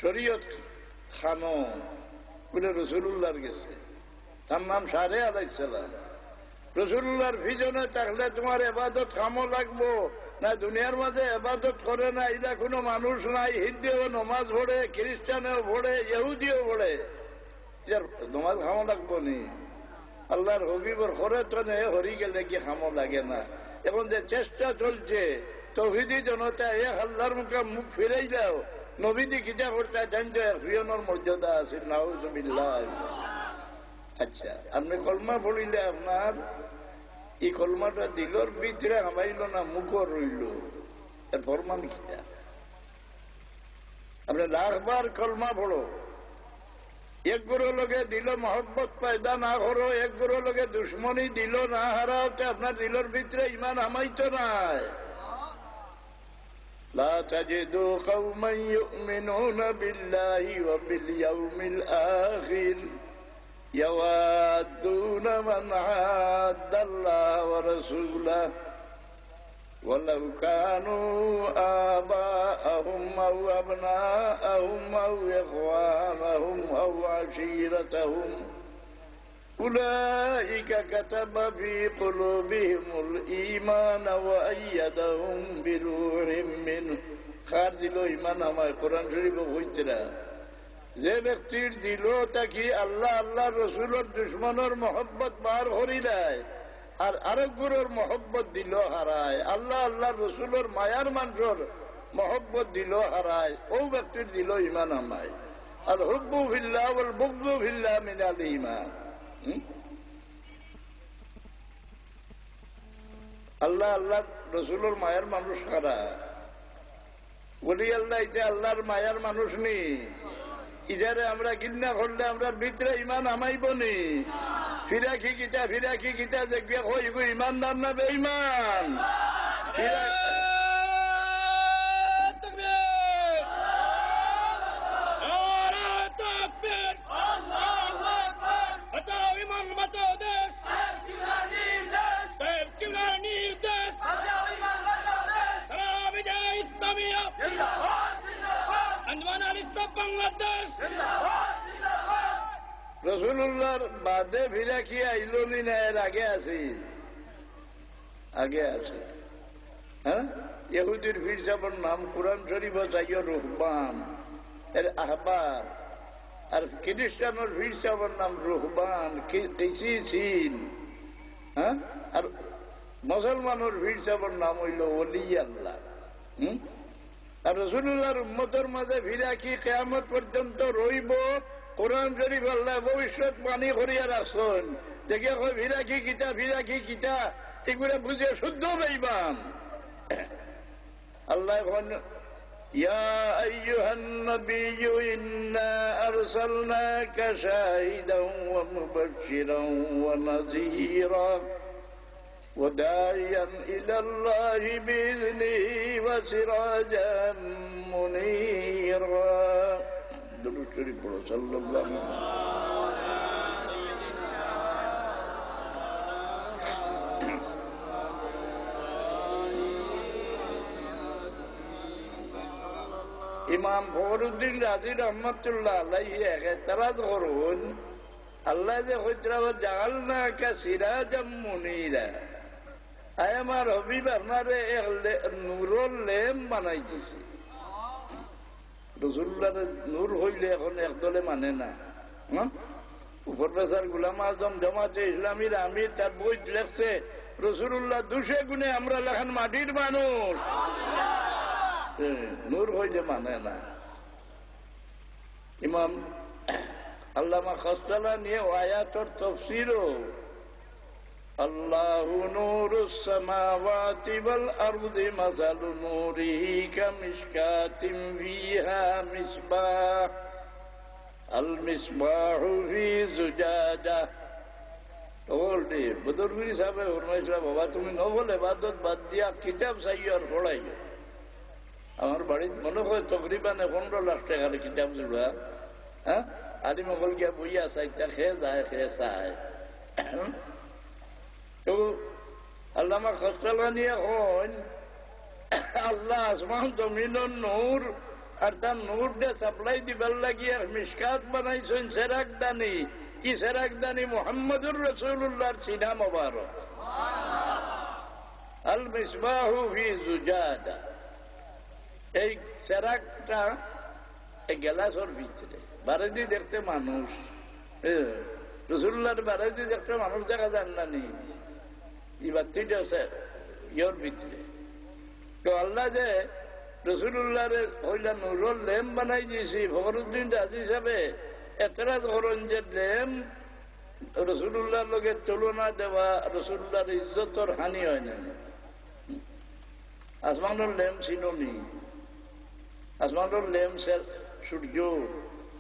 শরীয়ত খানো বলে রসুল্লাহর গেছে, তার নাম সারে আলাইহিস সালাম। রসুল্লাহর ভিজনে থাকলে তোমার এবাদত কামও লাগবো না। দুনিয়ার মাঝে এবাদত করে না এটা কোনো মানুষ নাই। হিন্দুও নমাজ পড়ে, খ্রিস্টানেও পড়ে, ইহুদিও পড়ে, নমাজ খামো লাগবো নি। আল্লাহর হবিবর করে তো নে হরি গেলে কি খামো লাগে না। এখন যে চেষ্টা চলছে তৌহিদি জনতা এক আল্লাহর মুখে মুখ ফিরেই দাও। নবীদি কিতা করতে জানতো ফিয়নোর মর্যাদা আছে নাউজুবিল্লাহ। আচ্ছা, আপনি কলমা পড়িলে আপনার এই কলমাটা দিলর ভিতরে হামাইল না মুখ রইল, এর ফরমান কিটা? আপনি লাখবার কলমা পড়ো, এক গুরু লোকে দিল মহব্বত পয়দা না করো, এক গুরু লোকে দুশ্মনী দিল না হারাও, আপনার দিলর ভিতরে ইমান হামাইতো নাই। لا تجدوا قوما يؤمنون بالله وباليوم الآخر يوادون من عاد الله ورسوله ولو كانوا آباءهم أو أبناءهم أو إخوانهم أو عشيرتهم أولئك كتب في قلوبهم الإيمان وأيدهم بروح منه। খার দিল ইমান আমায়, কোরআন শরীফ হইতরা যে ব্যক্তির দিল তাকে আল্লাহ আল্লাহ রসুলের দুশ্মনের মহব্বত বার করি দেয় আর আরেক গুরুর মহব্বত দিল হারায়, আল্লাহ আল্লাহ রসুলের মায়ার মানুষের মহব্বত দিল হারায়, ও ব্যক্তির দিল ইমান আমায়। আর হুব্বু ফিল্লাহ ওয়াল বুগযু ফিল্লাহ মিনাল ঈমান। আল্লাহ আল্লাহ রসুলের মায়ার মানুষ কারা? বলি আল্লাহ এটা আল্লাহর মায়ার মানুষ নি। ইধারে আমরা গিন্না করলে আমরা ভিতরে ইমান আমাইব নি। ফিরাকি গীতা দেখবে কইব ইমানদার না বেঈমান। রসুল্লাহর বাদে ফিরাকি আইল নি না? এর আগে আছি, আগে আছে। হ্যাঁ, ইহুদির ফির সাহেবের নাম কোরআন শরীফ চাইও রুহবান, এর আহবার। আর খ্রিস্টানের ফির সাহেবের নাম রুহবান কিসিন। হ্যাঁ, আর মুসলমানের ফির সাহেবের নাম হইল ওলি আল্লাহ। আর রসুল্লাহর উম্মতের মাঝে ফিরাকি কিয়ামত পর্যন্ত রইব। কোরআন শরীফ আল্লাহ ভবিষ্যৎ বাণী করিয়া রাখছেন। দেখে কই ফিরাকি কিতা এগুলো বুঝে শুদ্ধ বেঈমান। আল্লাহ ইয়া আইয়ুহান নাবিয়্যু ইন্না আরসালনাকা শাহিদান ওয়া মুবাশশিরান ওয়া নাযীরা وداعيا إلى الله بإذنه وسراجا منيرا درود شريف صلى الله عليه وسلم ইমাম ফখরুদ্দিন রাজি রহমতুল্লাহ আলাইহি এতরাজ করুন আল্লাহ যে হইতরা জাআলনাকা সিরাজাম মুনীরা, আয় আমার হবিব আপনারে নূরের ল্যাম্প বানাই দিছে। রসুল্লাহ নূর হইলে এখন একদলে মানে না। প্রফেসর গুলাম আজম জামাতে ইসলামীর আমির তার বই লেখছে রসুল্লাহ 200 গুণে আমরা লেখান মাটির মানুষ। নূর হইলে মানে না। ইমাম আল্লামা খাস্তালা নিয়ে আয়াতর তাফসীরও আল্লাহু নূরুস সামাওয়াতি ওয়াল আরদি মাসালু নূরিহি কামিশকাতিন ফিহা মিসবাহ আল মিসবাহু ফি জুজাজা। বলতে বুজুর্গ হিসাবে ফরমাইছিল, বাবা তুমি নফল ইবাদত বাদ দিয়া কিতাব চাইও আর পড়াইও। আমার বাড়িতে মনে হয় তকরিবান 15 লাখ টাকার কিতাব জোড়া। হ্যাঁ, আদি মগল গিয়া বইয়া চাইতা খেয়ে যায়, খেয়ে চায়। তো আল্লামা খসলানি এখন আল্লাহ আসমান জমিনের নূর আর তার নূর দিয়ে সাপ্লাই দিবার লাগিয়ে মিসকাত বানাইছেন সেরাকদানি। কি সেরাকদানি? মুহাম্মদুর রাসূলুল্লাহর সিনা মোবারক। আল মিসবাহু ফি জুজাজা। এই সেরাকটা এই গ্লাসের ভিতরে বারেদি দেখতে মানুষ, রাসূলুল্লাহর বারেদি দেখতে মানুষ দেখা যান না নি। এই বাতিটা আছে ইয়োর ভিতরে। তো আল্লাহ যে রাসূলুল্লাহর হইলা নূরুল ল্যাম্প বানাই দিয়েছি, ফখরুদ্দিন রাজি সাহেবে এতরাজ করেন যে ল্যাম্প রাসূলুল্লাহর লগে তুলনা দেওয়া রাসূলুল্লাহর ইজ্জতর হানি হয় না। আসমানের ল্যাম্প ছিল নি, আসমানের ল্যাম্প সূর্য,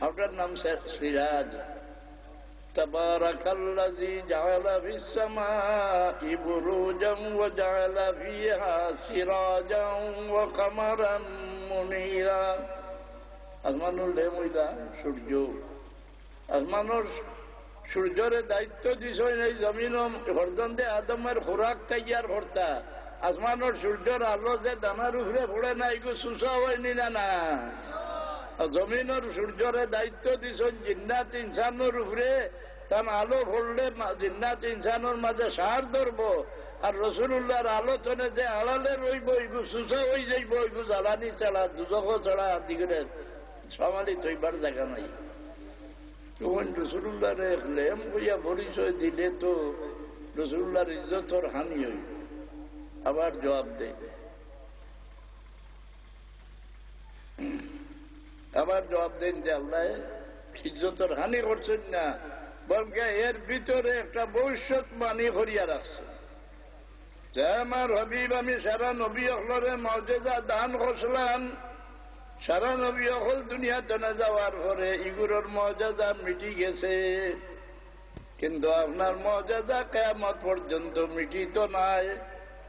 আপনার নাম সিরাজ। তাবারাকাল্লাযী জাআলা ফিস সামাই বুরুজান ওয়া জাআলা ফিহা সিরাজান ওয়া কামারান মুনীরা। আসমানুল ল্যাম্প হইলা সূর্য। আসমানুর সূর্যরে দায়িত্ব দিছই এই জমিন হরদন্দে আদমের খোরাক তৈয়ার করতা। আসমানুর সূর্যর আলো যে দানার উপরে পড়ে না, এগুলো সুসা হয়নি না। জমিনের সূর্যরে দায়িত্ব দিছন জিন্নাত ইনসানের উপরে, তার আলো পড়লে জিন্নাত ইনসানের মাঝে সার ধরব। আর রাসূলুল্লাহর আলোচনে যে আড়ালে রইব, এগুলো সুসা হয়ে যাইব। এগুলো জ্বালানি ছাড়া, দুজখ ছাড়া দিগরে সামালি তৈবার জায়গা নাই। তখন রাসূলুল্লাহর ল্যাম্প হইয়া পরিচয় দিলে তো রাসূলুল্লাহর ইজ্জতর হানি হইল। আবার জবাব দেয়, আবার জবাব দেন যে আল্লাহ ইজ্জতর হানি করছেন না, বলকে এর ভিতরে একটা ভবিষ্যৎবাণী করিয়া রাখছে যে আমার হাবিব আমি সারা নবী অকলরে মর্যাদা দান করছিলাম। সারা নবী অকল দুনিয়াতে না যাওয়ার পরে ইগুলোর মর্যাদা মিটি গেছে, কিন্তু আপনার মর্যাদা কিয়ামত পর্যন্ত মিটিত নাই।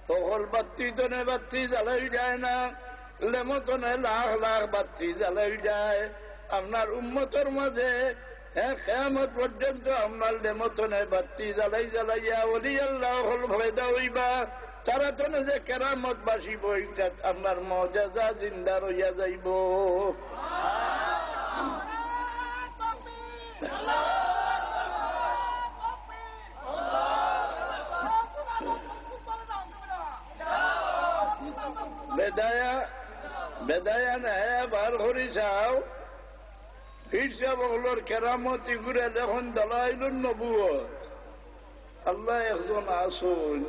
সকল বাত্তি তনে বাত্তি জ্বালাই যায় না, লেমতনে লাখ লাখ বাত্তি জ্বালাই যায়। আপনার উম্মতের মাঝে কিয়ামত পর্যন্ত আপনার লেমতনে বাত্তি জ্বালাই জ্বালাইয়া ওলি আল্লাহ হল ভয়দা হইবা। তারা তনে যে কেরামত বাসিব, আপনার মর্যাদা জিন্দা রইয়া যাইব। বেদায়া নেয় বার করি চাও, ফিরসা বগলোর কেরামতি ঘুরে দেখুন দলাইলুন নবুয়ত। আল্লাহ একজন আসুন,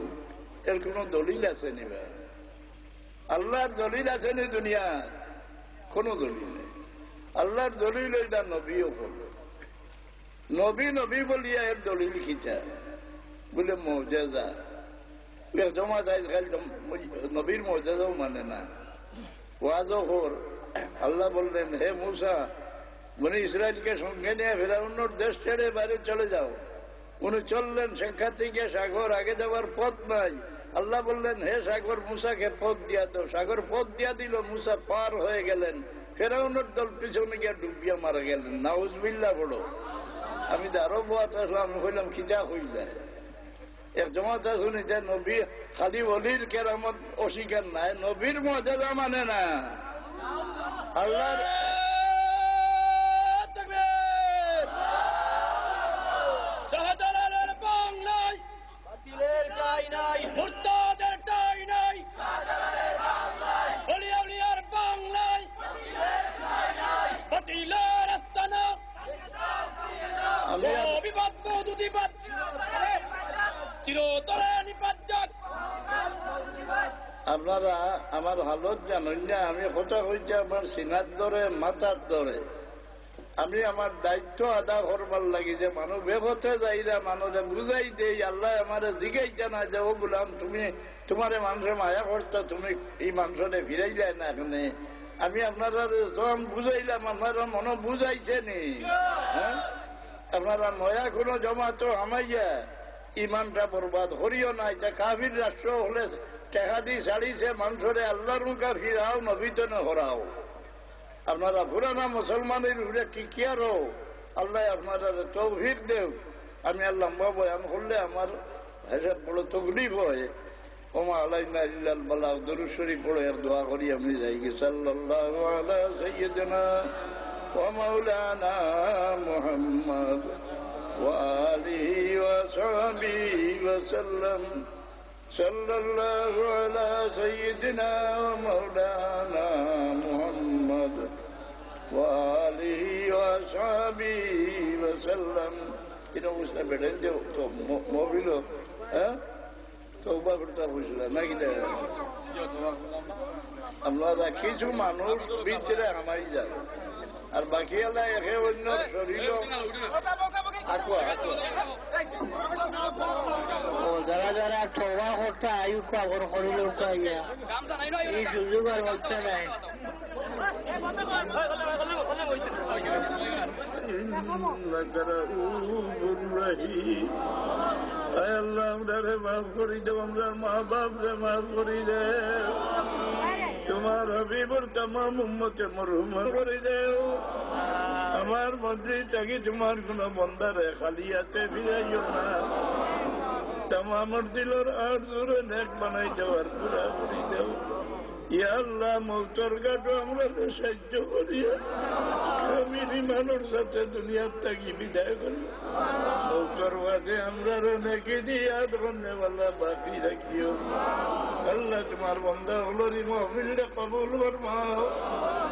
এর কোন দলিল আছে নিবা? আল্লাহর দলিল আছে নি দুনিয়া? কোন দলিল নেই। আল্লাহর দলিল এটা নবীও বলল। নবী নবী বলিয়া এর দলিল খিচা বলে মৌজাজা জমা যায়। নবীর মৌজাজাও মানে না, ওয়াজও হোর। আল্লাহ বললেন, হে মূসা, বনি ইসরায়েলকে সঙ্গে নিয়ে ফিরআউনের দেশ ছেড়ে বাইরে চলে যাও। উনি চললেন, সেখান থেকে সাগর, আগে যাওয়ার পথ নাই। আল্লাহ বললেন, হে সাগর, মূসাকে পথ দিয়া দাও। সাগর পথ দিয়া দিল, মূসা পার হয়ে গেলেন। ফিরআউনের দল পিছনে গিয়ে ডুবিয়া মারা গেলেন। নাউজুবিল্লাহ বড়। আমি তো আরো বাত আসলাম, আমি হইলাম খিচা হই যায়। এক জমাত শুনি যে নবী খালি অলির কেরামত অস্বীকার নাই, নবীর মর্যাদা মানে না। আল্লাহর আপনারা আমার হালত জানেন না। আমি কথা কইছি আমার সিনার দরে, মাথার দরে। আমি আমার দায়িত্ব আদা করবার লাগি যে মানুষ বেপথে যাইরা মানুষে বুঝাই দেই আল্লাহ আমার জিগাইতে না যে ও বললাম তুমি তোমারে মানুষের মায়া করতো তুমি এই মানুষরে ফিরাই যায় না এখানে আমি আপনারা যখন বুঝাইলাম আপনারা মনে বুঝাইছে নি হ্যাঁ আপনারা নয়া কোনো জমাতো আমাইয়া ইমানটা বরবাদ করিও না এটা কাফির রাষ্ট্র হলে টাকা দিয়ে ছাড়িছে মানুষরে আল্লাহর মুখা ফিরাও নবীতনে হরাও আপনারা পুরানা মুসলমানের উপরে টিকিয়ারও আল্লাহ আপনারা তৌফিক দেও আমি আর লম্বা বয়ান করলে আমার বড় তকলিফ হয় ওমা আলাইনা ইল্লাল বালাগ দরুদ শরীফ পড়ে আর দোয়া করি আমি যাই কি সাল্লাল্লাহু আলা সাইয়্যিদিনা ওয়া মাওলানা মুহাম্মদ ওয়া আলিহি ওয়া সাহবিহি ওয়া সাল্লাম সাল্লাল্লাহু আলা সাইয়্যিদিনা ওয়া মাওলানা মুহাম্মদ ওয়া আলিহি ওয়া সাহবিহি ওয়া সাল্লাম এটা অবস্থা বেড়েন যে তো মোবিল হ্যাঁ তওবা করতে বুঝল নাকি আমরা কিছু মানুষ ভিতরে আমাই যায় আর বাকি আল্লাহ একে অন্য শরীর যারা যারা তওবা করতে আয়ু কাগর করিল এই সুযোগ আর হচ্ছে নাই আল্লাহ আমরা মাফ করি দেব আমরা মা বাপ রে মাফ করি দে তোমার হবিবুর তামাম উম্মতে মরহুম করে দেও আমার মন্ত্রী থাকি তোমার কোন বন্দারে খালিয়াতে ফিরাইও না তামামর দিলর আর জোরে নেক বানাই দেওয়ার পুরা করি দেও ইয়া আল্লাহ মৌতর গাটো আমরা সাহায্য করিয়া আমি মানুষ সাথে দুনিয়ার থাকি বিদায় করি মৌতর বাদে আমরা নেকি দিয়া ধন্যবাল্লা বাকি রাখিও আল্লাহ তোমার বন্ধা হলোর মহফিলটা কবুল ফরমাও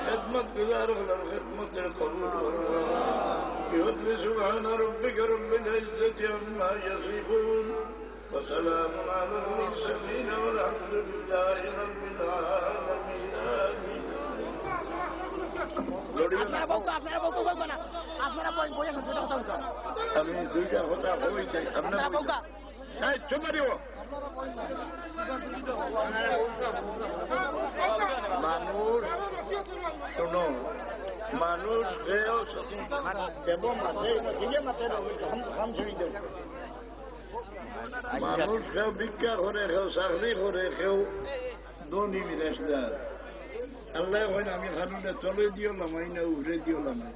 খেদমত গুজার হলোর খেদমতের কবুল ফরমাও সুবহান রাব্বিকা রব্বিল ইজ্জাতি আম্মা ইয়াসিফুন ওয়া সালামুন আলাল মুরসালিন ওয়ালহামদুলিল্লাহি রাব্বিল আলামিন আমিন আমি দুইটা কথা হই চাই আপনার মানুষ শোনো মানুষ মানুষ কেউ ভিক্ষা করে কেউ চাকরি করে কেউ ধনী বিদেশদার আল্লাহ হয় না আমি খানুনে চলে দিও লামাই না উড়ে দিও লামাই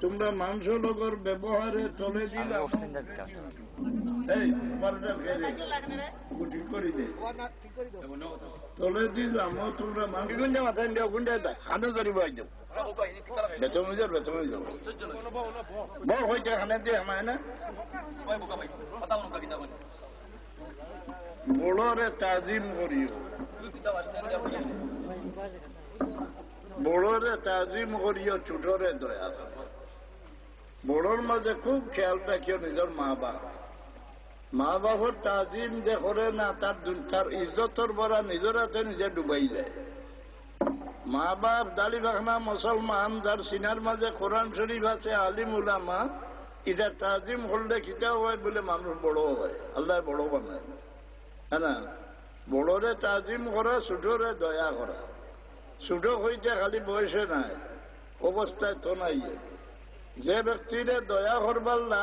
তোমরা মাংস লগর ব্যবহারে চলে দিলাম চলে দিলাম তোমরা মাংস গুঞ্জা মাথায় দেও গুঞ্জা দেয় খানে ধরিব বেতন যাও বেতন যাও বড় হইতে খানে দিয়ে আমায় না বড়রে তাজিম করিও বড়রে তাজিম করিও ছোটরে দয়া বড়র মাঝে খুব খেয়াল রাখিও নিজের মা বাপ মা বাপর তাজিম যে করে না তার ইজ্জতর বড়া নিজের হাতে নিজে ডুবাই যায় মা বাপ দালি বাখনা মুসলমান যার সিনার মাঝে কোরআন শরীফ আছে আলিম উলামা এটা তাজিম করলে খিতাও হয় বলে মানুষ বড় হয় আল্লাহ বড় বানায় হ্যাঁ না বড়রে তাজিম করা ছোটরে দয়া করা ছোট হইতে খালি বয়সে নাই অবস্থায় তো নাই যে ব্যক্তিরে দয়া করবার না